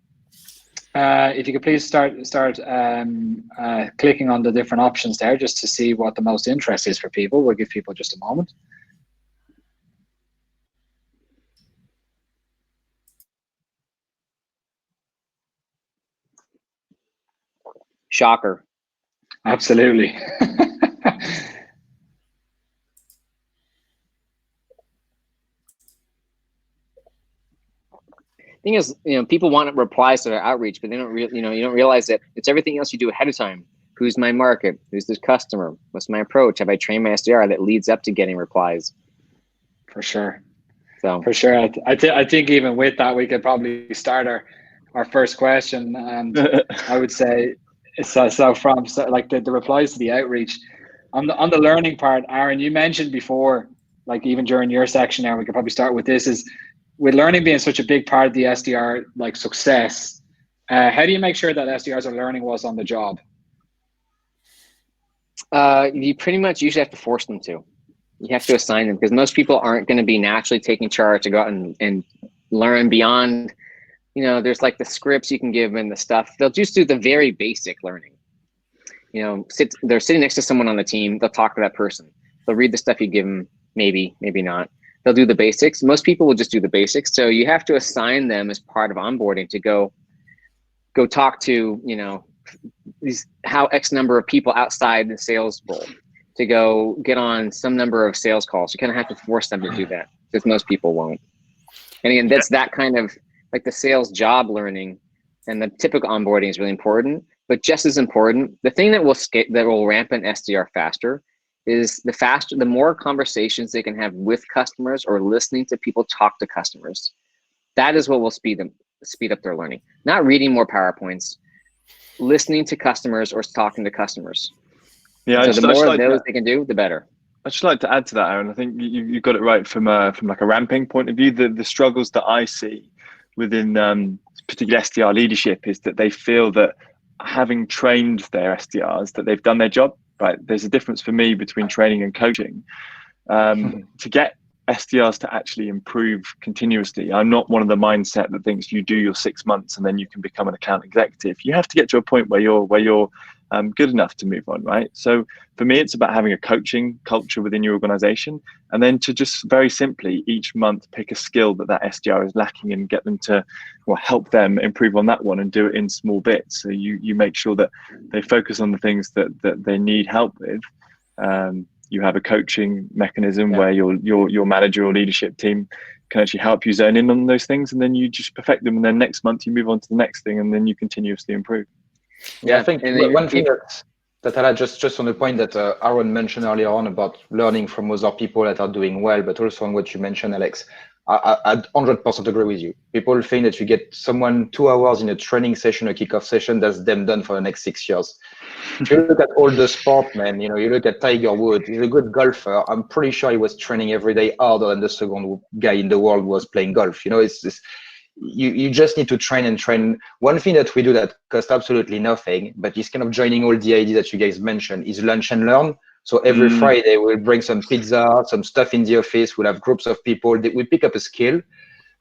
A: clicking on the different options there just to see what the most interest is for people. We'll give people just a moment.
E: Shocker.
A: Absolutely.
E: Thing is, people want replies to their outreach, but they don't you don't realize that it's everything else you do ahead of time. Who's my market? Who's this customer? What's my approach? Have I trained my SDR that leads up to getting replies?
A: For sure.
E: So
A: for sure, I think even with that, we could probably start our first question, and I would say so from like the replies to the outreach on the learning part. Aaron, you mentioned before, like even during your section there, we could probably start with this, is with learning being such a big part of the SDR like success, how do you make sure that SDRs are learning what's on the job?
E: You pretty much usually have to force them to. You have to assign them, because most people aren't going to be naturally taking charge to go out and learn beyond, there's like the scripts you can give and the stuff. They'll just do the very basic learning. They're sitting next to someone on the team. They'll talk to that person. They'll read the stuff you give them, maybe not. They'll do the basics. Most people will just do the basics. So you have to assign them as part of onboarding to go talk to, how X number of people outside the sales role, to go get on some number of sales calls. You kind of have to force them to do that, because most people won't. And again, that's that kind of like the sales job learning, and the typical onboarding is really important. But just as important, the thing that will ramp an SDR faster is the more conversations they can have with customers or listening to people talk to customers. That is what will speed up their learning. Not reading more PowerPoints, listening to customers or talking to customers. Yeah. So the more of those they can do, the better.
C: I'd just like to add to that, Aaron. I think you got it right from like a ramping point of view. The struggles that I see within particularly SDR leadership is that they feel that having trained their SDRs, that they've done their job. Right? There's a difference for me between training and coaching. To get SDRs to actually improve continuously, I'm not one of the mindset that thinks you do your 6 months and then you can become an account executive. You have to get to a point where you're good enough to move on, right? So for me, it's about having a coaching culture within your organization, and then to just very simply each month pick a skill that SDR is lacking and get them to, well, help them improve on that one and do it in small bits. So you make sure that they focus on the things that they need help with. You have a coaching mechanism where your manager or leadership team can actually help you zone in on those things, and then you just perfect them, and then next month you move on to the next thing, and then you continuously improve.
D: Yeah, I think one thing that I just on the point that Aaron mentioned earlier on about learning from other people that are doing well, but also on what you mentioned, Alex, I 100% agree with you. People think that you get someone 2 hours in a training session, a kickoff session, that's them done for the next 6 years. If you look at all the sport, man, you look at Tiger Woods, he's a good golfer. I'm pretty sure he was training every day harder than the second guy in the world was playing golf. It's this. You just need to train and train. One thing that we do that costs absolutely nothing, but is kind of joining all the ideas that you guys mentioned, is lunch and learn. So every Friday we'll bring some pizza, some stuff in the office. We'll have groups of people that we pick up a skill.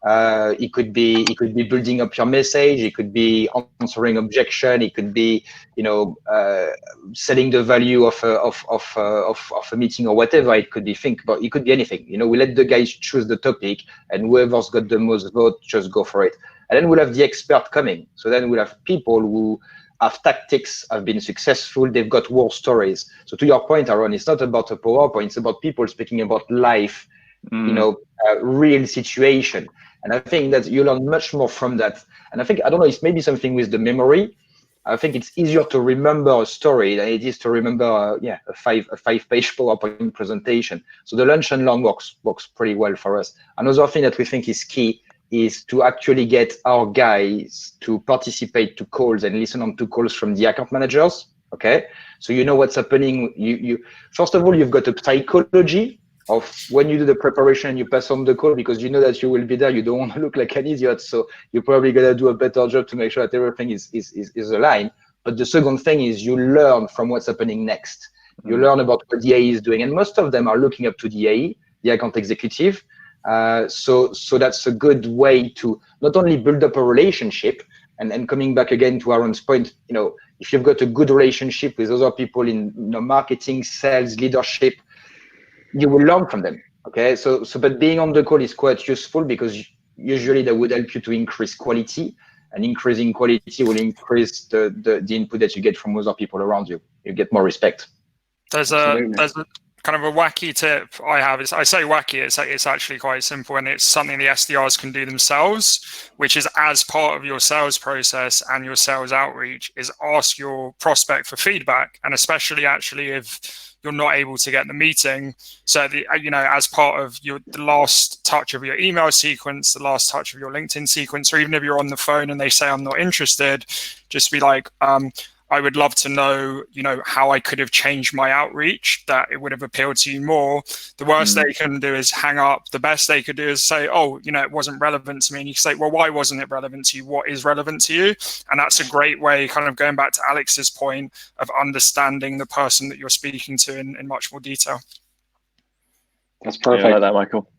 D: It could be building up your message. It could be answering objection. It could be selling the value of a meeting or whatever. It could be it could be anything. We let the guys choose the topic, and whoever's got the most vote just go for it. And then we'll have the expert coming. So then we'll have people who have tactics, have been successful, they've got war stories. So to your point, Aaron, it's not about a PowerPoint, it's about people speaking about life, real situation. And I think that you learn much more from that. And I think, I don't know, it's maybe something with the memory. I think it's easier to remember a story than it is to remember a five-page PowerPoint presentation. So the lunch and learn works pretty well for us. Another thing that we think is key is to actually get our guys to participate to calls and listen on to calls from the account managers. Okay, so you know what's happening. You first of all, you've got a psychology of when you do the preparation and you pass on the call, because you know that you will be there. You don't want to look like an idiot, so you're probably gonna do a better job to make sure that everything is aligned. But the second thing is you learn from what's happening next. You learn about what the AE is doing, and most of them are looking up to the AE, the account executive. So that's a good way to not only build up a relationship, and coming back again to Aaron's point, if you've got a good relationship with other people in marketing, sales, leadership, you will learn from them. Okay, but being on the call is quite useful, because usually that would help you to increase quality, and increasing quality will increase the input that you get from other people around you. You get more respect.
B: There's a kind of a wacky tip I have. I say wacky, it's actually quite simple, and it's something the SDRs can do themselves, which is, as part of your sales process and your sales outreach, is ask your prospect for feedback, and especially actually if you're not able to get the meeting. So as part of the last touch of your email sequence, the last touch of your LinkedIn sequence, or even if you're on the phone and they say, I'm not interested, just be like, I would love to know, how I could have changed my outreach that it would have appealed to you more. The worst they can do is hang up. The best they could do is say, oh, it wasn't relevant to me. And you can say, well, why wasn't it relevant to you? What is relevant to you? And that's a great way, kind of going back to Alex's point, of understanding the person that you're speaking to in much more detail.
A: That's perfect.
C: Yeah, I like that, Michael.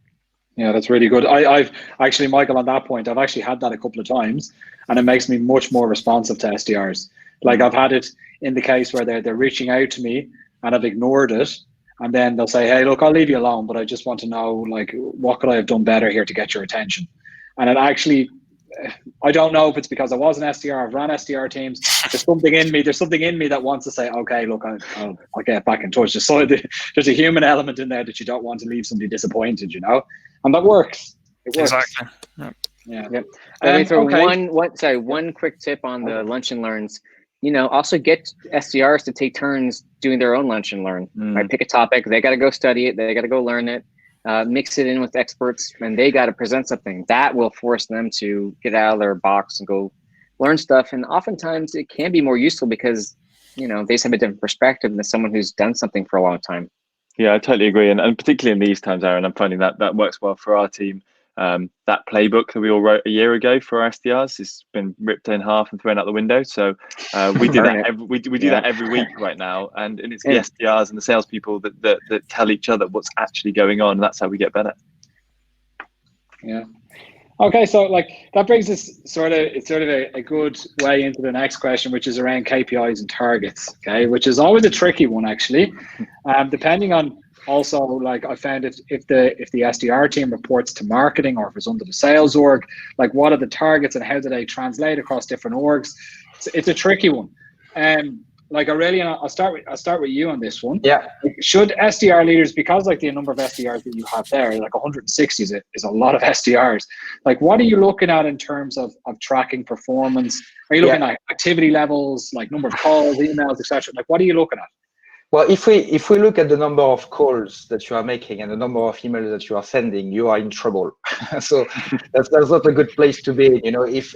A: Yeah, that's really good. I've actually, Michael, on that point, I've actually had that a couple of times, and it makes me much more responsive to SDRs. Like, I've had it in the case where they're reaching out to me and I've ignored it, and then they'll say, hey, look, I'll leave you alone, but I just want to know, like, what could I have done better here to get your attention? And it actually, I don't know if it's because I was an SDR, I've run SDR teams. There's something in me that wants to say, okay, look, I'll get back in touch. There's a human element in there that you don't want to leave somebody disappointed, and that works. It works.
B: Exactly.
A: Yeah.
E: Yep. Let me throw one quick tip on the lunch and learns. Also get SDRs to take turns doing their own lunch and learn. Right? Pick a topic. They got to go study it. They got to go learn it. Mix it in with experts, and they got to present something that will force them to get out of their box and go learn stuff. And oftentimes it can be more useful because, they just have a different perspective than someone who's done something for a long time.
C: Yeah, I totally agree, and particularly in these times, Aaron, I'm finding that works well for our team. That playbook that we all wrote a year ago for our SDRs has been ripped in half and thrown out the window. So we do that. We do that every week right now, and it's the SDRs and the salespeople that tell each other what's actually going on. And that's how we get better.
A: Yeah. Okay, so like that brings us sort of a good way into the next question, which is around KPIs and targets. Okay, which is always a tricky one actually, depending on also like I found if the SDR team reports to marketing or if it's under the sales org, like what are the targets and how do they translate across different orgs? It's a tricky one. Like Aurelian, I'll start with you on this one.
D: Yeah.
A: Like, should SDR leaders, because like the number of SDRs that you have there, like 160 is a lot of SDRs. Like, what are you looking at in terms of tracking performance? Are you looking at activity levels, like number of calls, emails, etc.? Like, what are you looking at?
D: Well, if we look at the number of calls that you are making and the number of emails that you are sending, you are in trouble. So that's not a good place to be. You know, if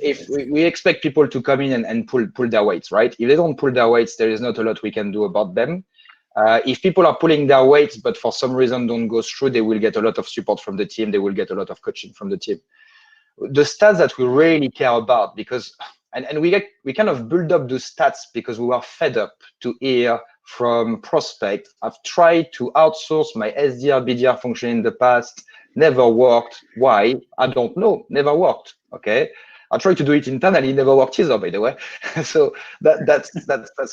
D: we expect people to come in and pull their weights, right? If they don't pull their weights, there is not a lot we can do about them. If people are pulling their weights, but for some reason don't go through, they will get a lot of support from the team. They will get a lot of coaching from the team. The stats that we really care about, because and we kind of build up those stats because we were fed up to hear from prospect. I've tried to outsource my SDR, BDR function in the past, never worked. Why? I don't know, never worked, okay? I tried to do it internally, never worked either, by the way. So that's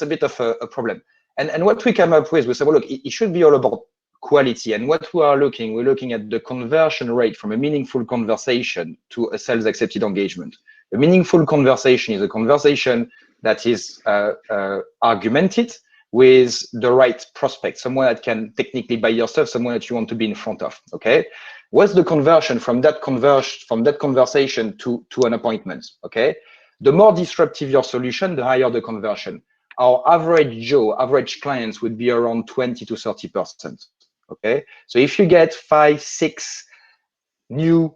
D: a bit of a problem. And what we came up with, we said, well, look, it should be all about quality. And what we're looking at the conversion rate from a meaningful conversation to a sales accepted engagement. A meaningful conversation is a conversation that is argumented with the right prospect, someone that can technically buy your stuff, someone that you want to be in front of. Okay, what's the conversion from that conversation to an appointment? Okay, the more disruptive your solution, the higher the conversion. Our average clients would be around 20 to 30%. Okay, so if you get 5, 6 new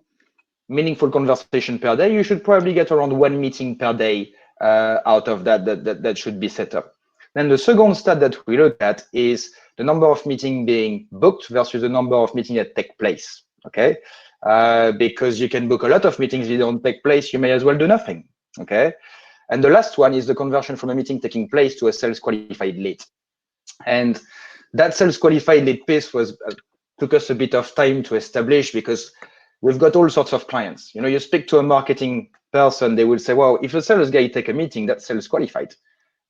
D: meaningful conversation per day, you should probably get around 1 meeting per day out of that should be set up. Then the second stat that we look at is the number of meetings being booked versus the number of meetings that take place. Okay, because you can book a lot of meetings that don't take place, you may as well do nothing. Okay, and the last one is the conversion from a meeting taking place to a sales qualified lead. And that sales qualified lead piece took us a bit of time to establish because we've got all sorts of clients. You know, you speak to a marketing person, they will say, well, if a sales guy take a meeting, that's sales qualified.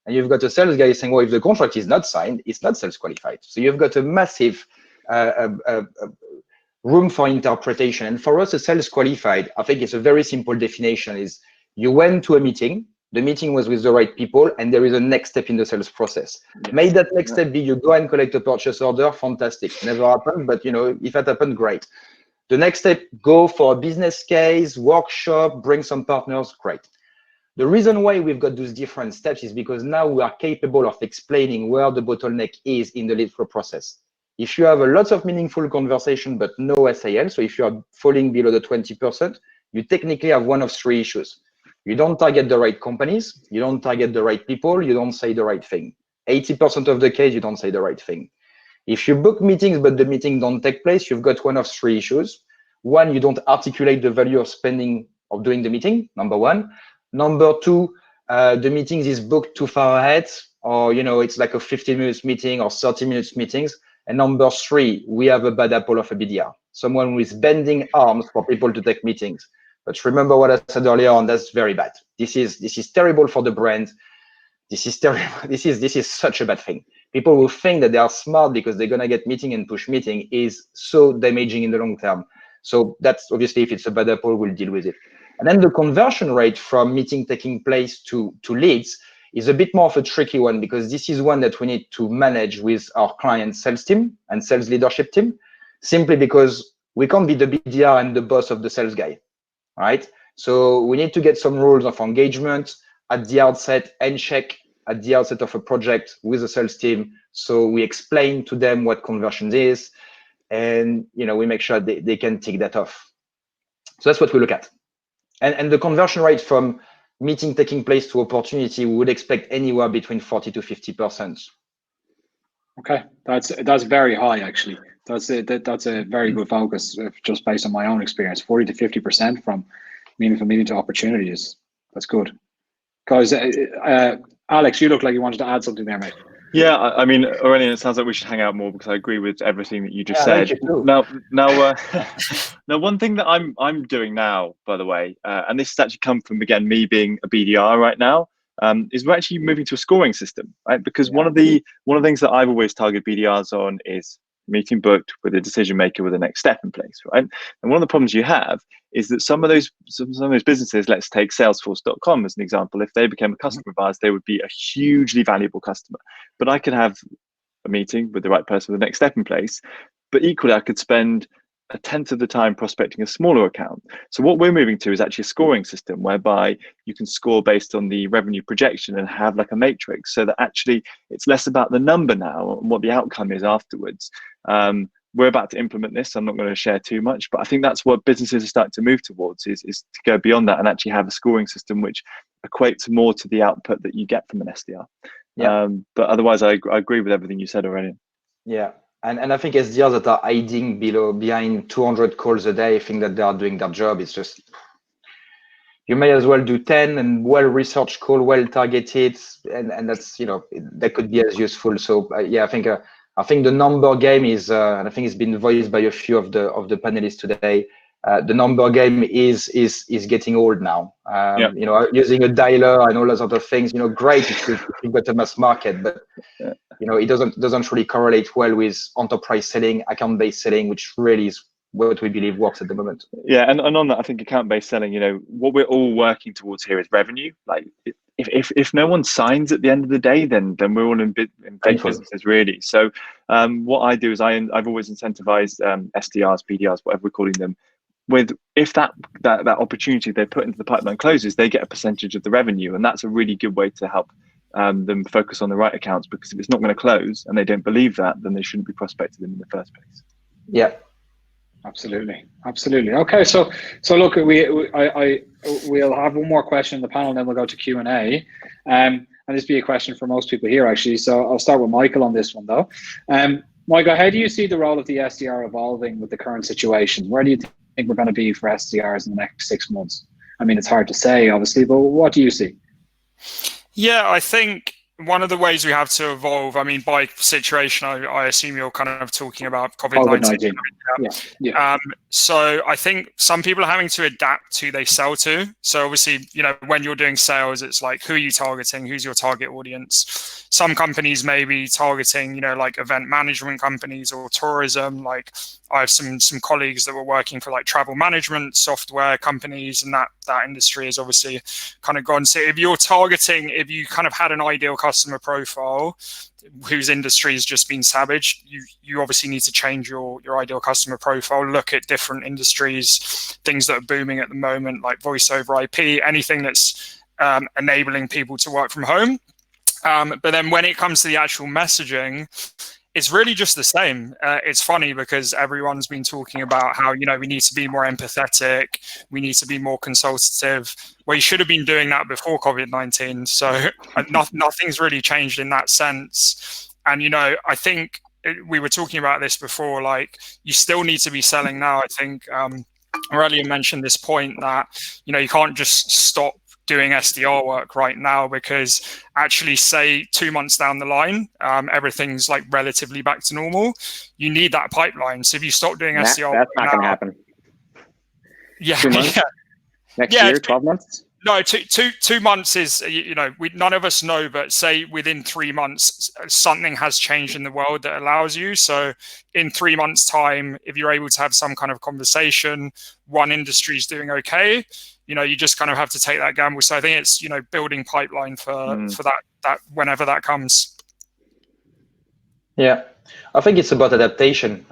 D: And you've got a sales guy saying, well, if the contract is not signed, it's not sales qualified. So you've got a massive room for interpretation. And for us, a sales qualified, I think it's a very simple definition is you went to a meeting, the meeting was with the right people, and there is a next step in the sales process. May that next step be you go and collect a purchase order, fantastic. Never happened, but you know, if that happened, great. The next step, go for a business case, workshop, bring some partners, great. The reason why we've got those different steps is because now we are capable of explaining where the bottleneck is in the lead flow process. If you have a lot of meaningful conversation, but no SAL, so if you are falling below the 20%, you technically have one of 3 issues. You don't target the right companies, you don't target the right people, you don't say the right thing. 80% of the case, you don't say the right thing. If you book meetings, but the meeting don't take place, you've got one of 3 issues. One, you don't articulate the value of spending or doing the meeting, number 1. Number 2, the meetings is booked too far ahead, or you know, it's like a 15 minutes meeting or 30 minutes meetings. And number 3, we have a bad apple of a BDR, someone who is bending arms for people to take meetings. But remember what I said earlier on, that's very bad. This is terrible for the brand. This is terrible. This is such a bad thing. People who think that they are smart because they're gonna get meeting and push meeting is so damaging in the long term. So that's obviously, if it's a bad apple, we'll deal with it. And then the conversion rate from meeting taking place to leads is a bit more of a tricky one, because this is one that we need to manage with our client sales team and sales leadership team, simply because we can't be the BDR and the boss of the sales guy, right? So we need to get some rules of engagement at the outset and check at the outset of a project with the sales team. So we explain to them what conversions is, and you know, we make sure they can tick that off. So that's what we look at. And the conversion rate from meeting taking place to opportunity, we would expect anywhere between 40 to 50%.
A: Okay, that's very high actually. That's a very good focus, just based on my own experience. 40 to 50% from meaningful meeting to opportunities. That's good. Guys, Alex, you look like you wanted to add something there, mate.
C: Yeah, I mean, Aurelian, it sounds like we should hang out more because I agree with everything that you just said.
D: Like
C: Now, now, one thing that I'm doing now, by the way, and this has actually come from, again, me being a BDR right now, is we're actually moving to a scoring system, right? Because one of the things that I've always targeted BDRs on is meeting booked with a decision maker with the next step in place, right? And one of the problems you have is that some of those businesses, let's take Salesforce.com as an example, if they became a customer of ours, they would be a hugely valuable customer. But I could have a meeting with the right person with the next step in place, but equally I could spend a tenth of the time prospecting a smaller account. So what we're moving to is actually a scoring system whereby you can score based on the revenue projection and have like a matrix, so that actually it's less about the number now and what the outcome is afterwards. We're about to implement this, so I'm not going to share too much, but I think that's what businesses are starting to move towards, is to go beyond that and actually have a scoring system which equates more to the output that you get from an SDR. Yeah. But otherwise, I agree with everything you said already.
D: Yeah. And I think SDRs that are hiding behind 200 calls a day think that they are doing their job. It's just, you may as well do 10 and well-researched call, well-targeted, and that's, that could be as useful. So yeah, I think the number game is, and I think it's been voiced by a few of the panelists today. The number game is getting old now. Using a dialer and all those other things, great if you've got a mass market, but it doesn't really correlate well with enterprise selling, account-based selling, which really is what we believe works at the moment.
C: Yeah, and on that, I think account-based selling, what we're all working towards here is revenue. Like, if no one signs at the end of the day, then we're all in big businesses, really. So what I do is I've always incentivized SDRs, BDRs, whatever we're calling them, with if that opportunity they put into the pipeline closes, they get a percentage of the revenue, and that's a really good way to help them focus on the right accounts, because if it's not going to close and they don't believe that, then they shouldn't be prospecting them in the first place.
D: Yeah,
A: absolutely. Okay, so look, we'll have one more question in the panel, and then we'll go to Q&A. And this be a question for most people here, actually. So I'll start with Michael on this one, though. Michael, how do you see the role of the SDR evolving with the current situation? Where do you think we're going to be for SDRs in the next 6 months? I mean, it's hard to say, obviously, but what do you see?
B: Yeah, I think one of the ways we have to evolve, I mean, by situation, I assume you're kind of talking about COVID-19.
A: Yeah.
B: So I think some people are having to adapt who they sell to. So obviously, when you're doing sales, it's like, who are you targeting? Who's your target audience? Some companies may be targeting, like event management companies or tourism. Like I have some colleagues that were working for like travel management software companies, and that industry has obviously kind of gone. So if you kind of had an ideal customer profile whose industry has just been savaged, you obviously need to change your ideal customer profile, look at different industries, things that are booming at the moment, like voice over IP, anything that's enabling people to work from home. But then when it comes to the actual messaging, it's really just the same. It's funny because everyone's been talking about how, we need to be more empathetic, we need to be more consultative. Well, you should have been doing that before COVID-19. So nothing's really changed in that sense. And, I think we were talking about this before, like you still need to be selling now. I think Aurelian mentioned this point that, you can't just stop doing SDR work right now, because actually say 2 months down the line, everything's like relatively back to normal. You need that pipeline. So if you stop doing SDR,
E: that's not going to happen.
B: Yeah.
E: 2 months? Next year, 12 months?
B: No, 2 months is, none of us know, but say within 3 months, something has changed in the world that allows you. So in 3 months' time, if you're able to have some kind of conversation, one industry is doing okay, you just kind of have to take that gamble. So I think it's, building pipeline for that whenever that comes.
D: Yeah, I think it's about adaptation.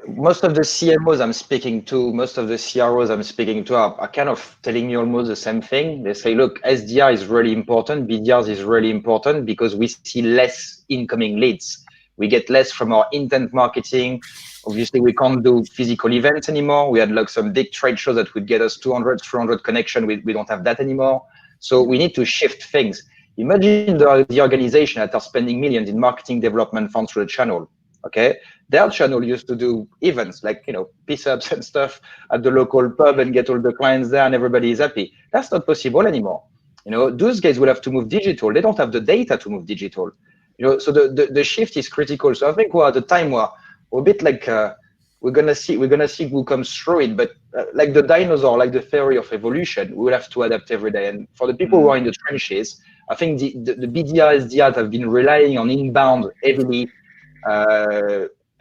D: Most of the CMOs I'm speaking to, most of the CROs I'm speaking to are kind of telling me almost the same thing. They say, look, SDR is really important, BDRs is really important, because we see less incoming leads. We get less from our intent marketing. Obviously, we can't do physical events anymore. We had like some big trade shows that would get us 200, 300 connection. We don't have that anymore. So we need to shift things. Imagine the organization that are spending millions in marketing development funds through the channel. Okay, their channel used to do events like, piss ups and stuff at the local pub and get all the clients there and everybody is happy. That's not possible anymore. Those guys will have to move digital. They don't have the data to move digital. So the shift is critical. So I think we're at a time where we're a bit like we're gonna see who comes through it. But like the dinosaur, like the theory of evolution, we will have to adapt every day. And for the people who are in the trenches, I think the BDR, SDR have been relying on inbound heavily.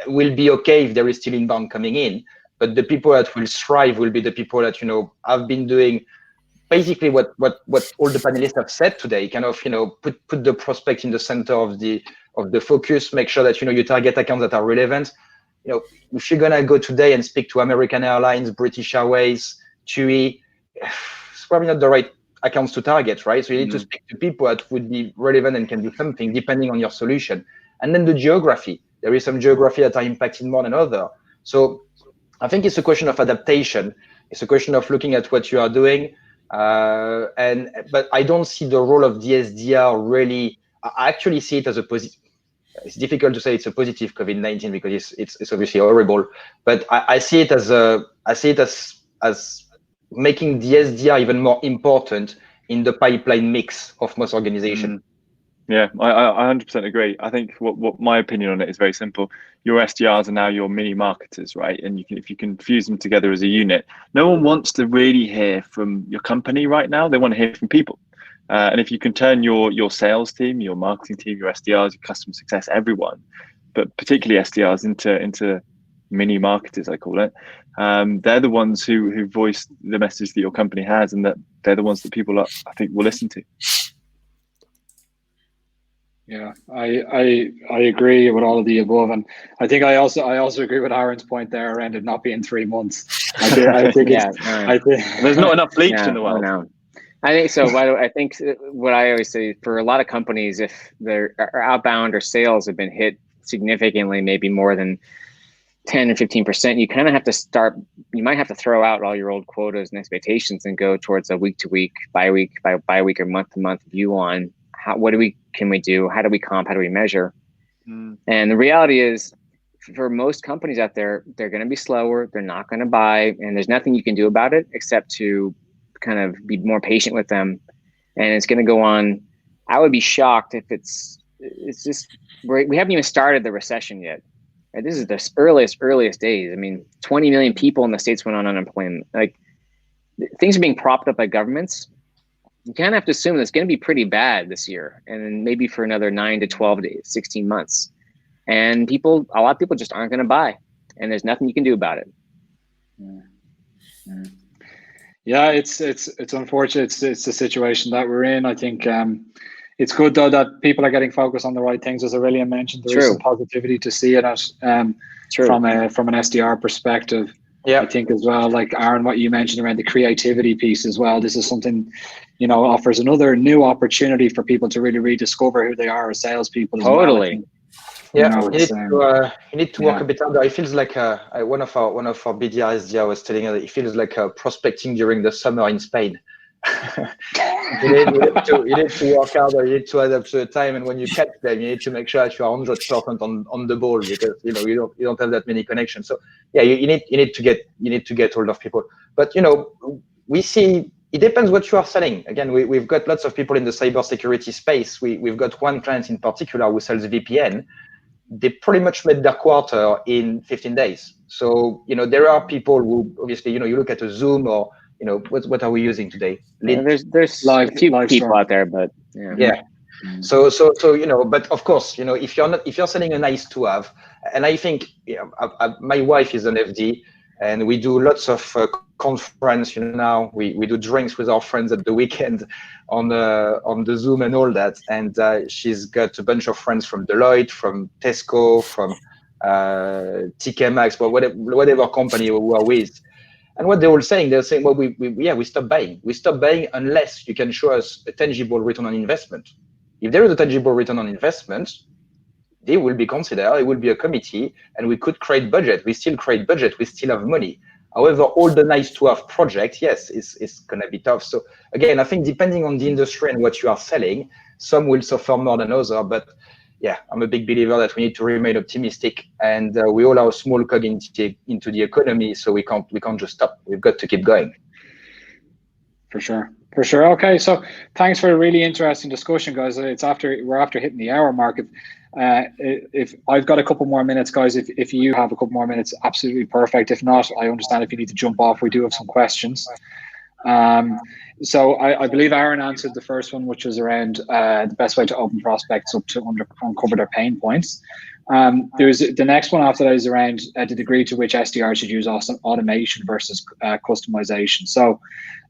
D: Will be okay if there is still inbound coming in, but the people that will thrive will be the people that have been doing basically what all the panelists have said today. Kind of put the prospect in the center of the focus. Make sure that you target accounts that are relevant. If you're gonna go today and speak to American Airlines, British Airways, TUI, it's probably not the right accounts to target, right? So you need to speak to people that would be relevant and can do something depending on your solution. And then the geography. There is some geography that are impacted more than other. So I think it's a question of adaptation. It's a question of looking at what you are doing. But I don't see the role of the SDR really. I actually see it as a positive. It's difficult to say it's a positive COVID-19 because it's obviously horrible. But I see it as as making the SDR even more important in the pipeline mix of most organizations.
C: Yeah, I 100% agree. I think what my opinion on it is very simple. Your SDRs are now your mini marketers, right? And if you can fuse them together as a unit, no one wants to really hear from your company right now. They want to hear from people. And if you can turn your sales team, your marketing team, your SDRs, your customer success, everyone, but particularly SDRs into mini marketers, I call it. They're the ones who voice the message that your company has, and that they're the ones that people I think will listen to.
A: Yeah, I agree with all of the above, and I think I also agree with Aaron's point there around it not being 3 months. I think
C: there's not enough bleach in the world.
E: No. I think so. I think what I always say, for a lot of companies, if their outbound or sales have been hit significantly, maybe more than 10 or 15%, you kind of have to start. You might have to throw out all your old quotas and expectations and go towards a week to week, by week or month to month view on what can we do? How do we comp? How do we measure? And the reality is, for most companies out there, they're going to be slower. They're not going to buy, and there's nothing you can do about it except to kind of be more patient with them. And it's going to go on. I would be shocked if it's just, we haven't even started the recession yet. Right? This is the earliest days. I mean, 20 million people in the States went on unemployment. Like, things are being propped up by governments. You kind of have to assume it's going to be pretty bad this year, and then maybe for another 9 to 12 to 16 months. And a lot of people just aren't going to buy, and there's nothing you can do about it.
A: Yeah, it's unfortunate. It's the situation that we're in. I think it's good though that people are getting focused on the right things. As Aurelian mentioned, there is some positivity to see it from an SDR perspective. Yeah, I think as well, like Aaron, what you mentioned around the creativity piece as well. This is something, offers another new opportunity for people to really rediscover who they are as salespeople.
E: Totally.
D: You need to work a bit harder. It feels like one of our BDR SDR was telling us, it feels like prospecting during the summer in Spain. you need to work harder. You need to adapt to the time, and when you catch them, you need to make sure that you are 100% on the ball, because you don't have that many connections. So yeah, you need to get hold of people. But we see, it depends what you are selling. Again, we've got lots of people in the cybersecurity space. We've got one client in particular who sells VPN. They pretty much made their quarter in 15 days. So there are people who obviously you look at a Zoom or what are we using today?
E: There's a few people out there, but yeah.
D: So but of course, if you're selling a nice to have, and I think my wife is an FD, and we do lots of conference. Now we do drinks with our friends at the weekend on the Zoom and all that, and she's got a bunch of friends from Deloitte, from Tesco, from TK Maxx, but whatever company we are with. And what they're all saying, well, we stop buying. We stop buying unless you can show us a tangible return on investment. If there is a tangible return on investment, they will be considered. It will be a committee, and we could create budget. We still create budget. We still have money. However, all the nice to have projects, yes, it's gonna be tough. So again, I think depending on the industry and what you are selling, some will suffer more than others. But yeah, I'm a big believer that we need to remain optimistic, and we all are a small cog into the economy, so we can't just stop. We've got to keep going.
A: For sure. Okay, so thanks for a really interesting discussion, guys. We're after hitting the hour mark. If I've got a couple more minutes, guys, if you have a couple more minutes, absolutely perfect. If not, I understand if you need to jump off. We do have some questions. So I believe Aaron answered the first one, which was around the best way to open prospects up to uncover their pain points. There's the next one after that is around the degree to which SDR should use automation versus customization. So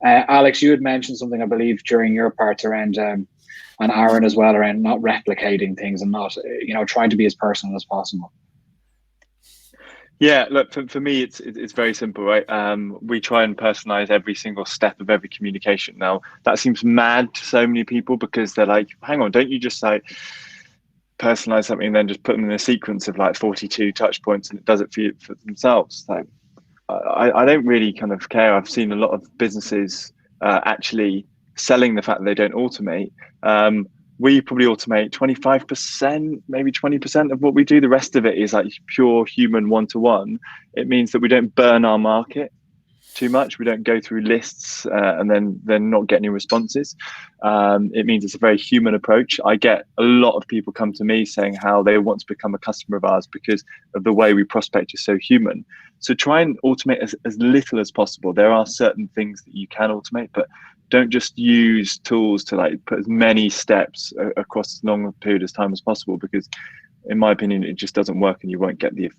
A: Alex, you had mentioned something, I believe, during your part around, and Aaron as well, around not replicating things and not, trying to be as personal as possible.
C: Yeah, look, for me, it's very simple, right? We try and personalize every single step of every communication. Now, that seems mad to so many people because they're like, hang on, don't you just like personalize something and then just put them in a sequence of like 42 touch points and it does it for themselves? Like, I don't really kind of care. I've seen a lot of businesses actually selling the fact that they don't automate. We probably automate 25%, maybe 20% of what we do. The rest of it is like pure human one-to-one. It means that we don't burn our market too much. We don't go through lists and then not get any responses. It means it's a very human approach. I get a lot of people come to me saying how they want to become a customer of ours because of the way we prospect is so human. So try and automate as little as possible. There are certain things that you can automate, but don't just use tools to like put as many steps across as long a period of time as possible, because in my opinion, it just doesn't work and you won't get the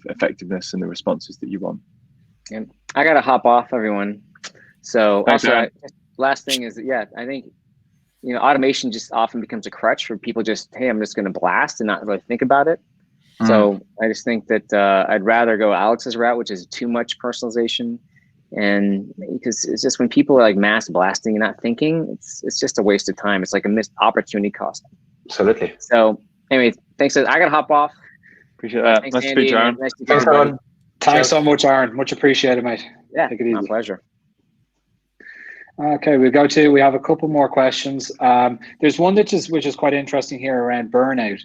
C: effectiveness and the responses that you want.
E: Yeah. I got to hop off, everyone. So
C: Thanks,
E: also, last thing is, yeah, I think, automation just often becomes a crutch for people just, hey, I'm just going to blast and not really think about it. So I just think that I'd rather go Alex's route, which is too much personalization. And because it's just when people are like mass blasting and not thinking, it's just a waste of time. It's like a missed opportunity cost.
D: Absolutely.
E: So anyway, thanks. I got to hop off.
C: Appreciate that.
E: Thanks,
C: Nice to
E: Andy,
C: speak to you, Aaron.
E: nice to
D: Thanks, Aaron.
A: Thanks so much, Aaron. Much appreciated, mate.
E: Yeah,
A: take it easy.
E: my pleasure.
A: Okay, we have a couple more questions. There's one which is quite interesting here around burnout.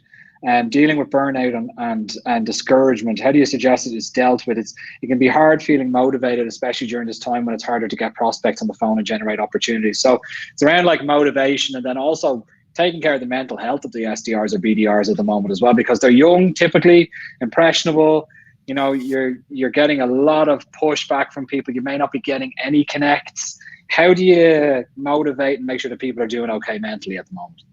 A: Dealing with burnout and discouragement. How do you suggest it is dealt with? It can be hard feeling motivated, especially during this time when it's harder to get prospects on the phone and generate opportunities. So it's around like motivation, and then also taking care of the mental health of the SDRs or BDRs at the moment as well, because they're young, typically impressionable. You're getting a lot of pushback from people. You may not be getting any connects. How do you motivate and make sure that people are doing okay mentally at the moment?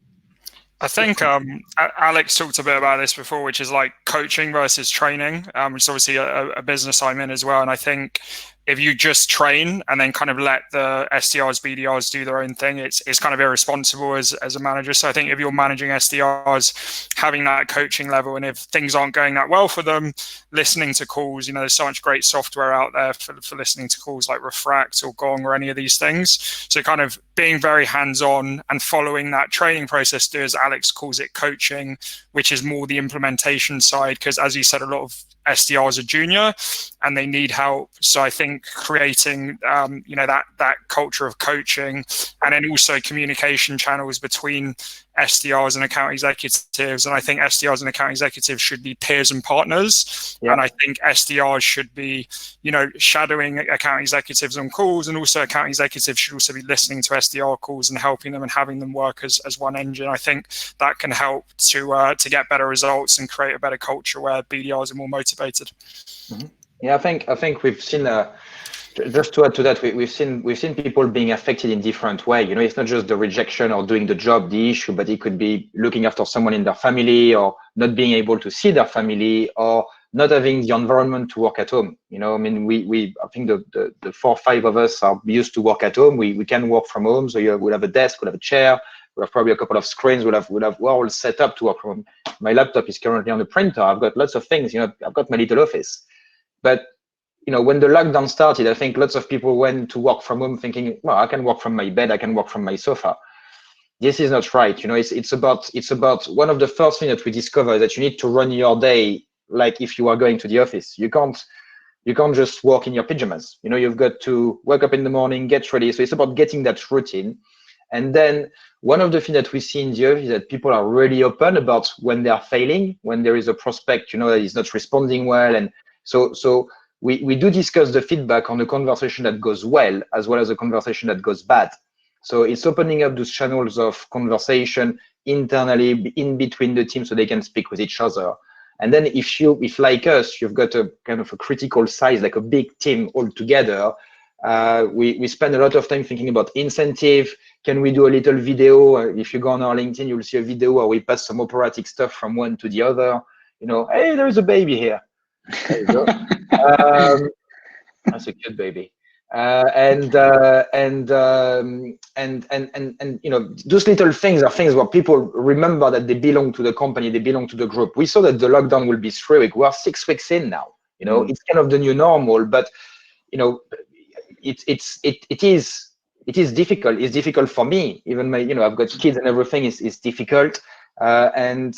B: I think Alex talked a bit about this before, which is like coaching versus training, which is obviously a business I'm in as well. And I think if you just train and then kind of let the SDRs, BDRs do their own thing, it's kind of irresponsible as a manager. So I think if you're managing SDRs, having that coaching level, and if things aren't going that well for them, listening to calls, there's so much great software out there for listening to calls like Refract or Gong or any of these things. So kind of being very hands-on and following that training process, as Alex calls it, coaching, which is more the implementation side, because as you said, a lot of SDRs are junior and they need help. So I think creating, that culture of coaching, and then also communication channels between SDRs and account executives. And I think SDRs and account executives should be peers and partners. Yeah. And I think SDRs should be, shadowing account executives on calls, and also account executives should also be listening to SDR calls and helping them and having them work as one engine. I think that can help to get better results and create a better culture where BDRs are more motivated.
D: Mm-hmm. Yeah, I think we've seen just to add to that, we've seen people being affected in different way. It's not just the rejection or doing the job, the issue, but it could be looking after someone in their family, or not being able to see their family, or not having the environment to work at home. I think the 4 or 5 of us are used to work at home. We can work from home, so we'll have a desk, we'll have a chair, we'll have probably a couple of screens, we're all set up to work from home. My laptop is currently on the printer. I've got lots of things. I've got my little office, but when the lockdown started, I think lots of people went to work from home thinking, well, I can work from my bed, I can work from my sofa. This is not right. It's about one of the first things that we discovered, that you need to run your day like if you are going to the office. You can't You can't just walk in your pajamas. You know, you've got to wake up in the morning, get ready. So it's about getting that routine. And then one of the things that we see in the office is that people are really open about when they are failing, when there is a prospect, you know, that is not responding well. And so we do discuss the feedback on the conversation that goes well, as well as the conversation that goes bad. So it's opening up those channels of conversation internally in between the team so they can speak with each other. And then if like us, you've got a kind of a critical size, like a big team all together, we spend a lot of time thinking about incentive. Can we do a little video? If you go on our LinkedIn, you'll see a video where we pass some operatic stuff from one to the other. You know, hey, there's a baby here. There you go. That's a cute baby. And you know, those little things are things where people remember that they belong to the company, they belong to the group. We saw that the lockdown will be 3 weeks. We are 6 weeks in now. You know, it's kind of the new normal, but you know, it is difficult. It's difficult for me. Even my, you know, I've got kids and everything is difficult. And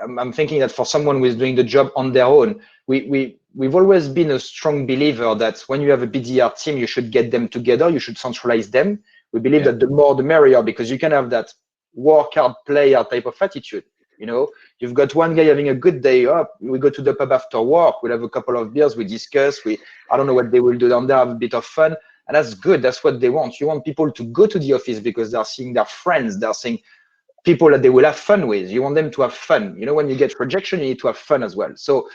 D: I'm thinking that for someone who is doing the job on their own, we've always been a strong believer that when you have a BDR team, you should get them together. You should centralize them. We believe that the more the merrier, because you can have that work hard, play hard type of attitude. You know, you've got one guy having a good day up. We go to the pub after work. We'll have a couple of beers. We discuss. I don't know what they will do down there. Have a bit of fun, and that's good. That's what they want. You want people to go to the office because they're seeing their friends. They're seeing people that they will have fun with. You want them to have fun. You know, when you get rejection, you need to have fun as well. So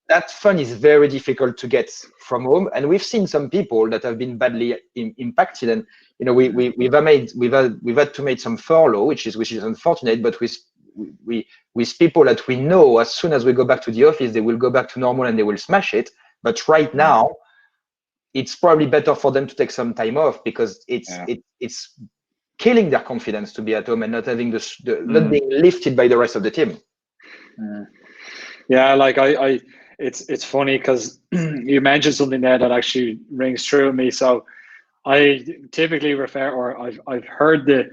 D: that fun is very difficult to get from home, and we've seen some people that have been badly impacted. And you know, we've had to make some furlough, which is unfortunate, but with people that we know, as soon as we go back to the office, they will go back to normal and they will smash it. But right now, it's probably better for them to take some time off, because it's killing their confidence to be at home and not having not being lifted by the rest of the team.
A: Yeah, like it's funny because you mentioned something there that actually rings true with me. So I typically I've heard the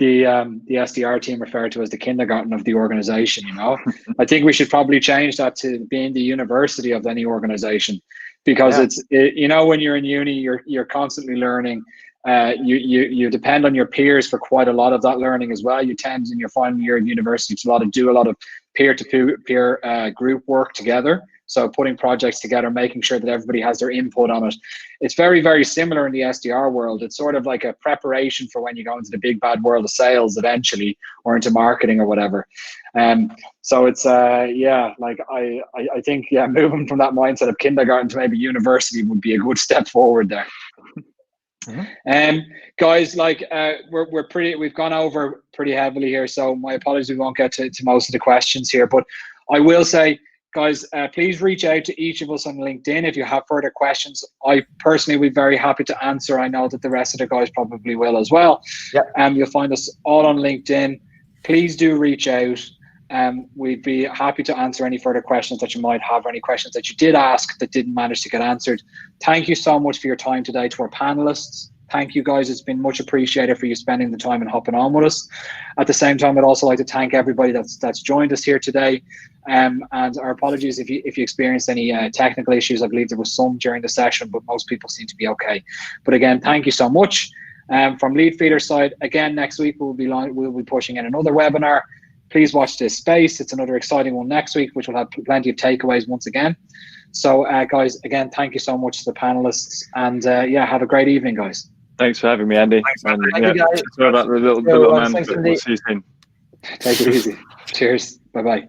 A: SDR team referred to as the kindergarten of the organization. You know, I think we should probably change that to being the university of any organization, because you know, when you're in uni, you're constantly learning. You depend on your peers for quite a lot of that learning as well. You tend in your final year of university to do a lot of peer-to-peer group work together. So putting projects together, making sure that everybody has their input on it. It's very, very similar in the SDR world. It's sort of like a preparation for when you go into the big bad world of sales eventually, or into marketing or whatever. So it's like I think moving from that mindset of kindergarten to maybe university would be a good step forward there. Guys, like we've gone over pretty heavily here, so my apologies, we won't get to most of the questions here, but I will say, guys, please reach out to each of us on LinkedIn if you have further questions. I personally would be very happy to answer. I know that the rest of the guys probably will as well. You'll find us all on LinkedIn. Please do reach out. We'd be happy to answer any further questions that you might have, any questions that you did ask that didn't manage to get answered. Thank you so much for your time today to our panelists. Thank you, guys. It's been much appreciated for you spending the time and hopping on with us. At the same time, I'd also like to thank everybody that's joined us here today. And our apologies if you experienced any technical issues. I believe there was some during the session, but most people seem to be okay. But again, thank you so much. From Leadfeeder side, again, next week we'll be pushing in another webinar. Please watch this space. It's another exciting one next week, which will have plenty of takeaways once again. So, guys, again, thank you so much to the panelists, and have a great evening, guys.
C: Thanks for having me, Andy.
D: Thank you, guys.
C: Sorry about the little man,
D: Thanks,
C: but we'll see you soon.
A: Take it easy. Cheers. Bye-bye.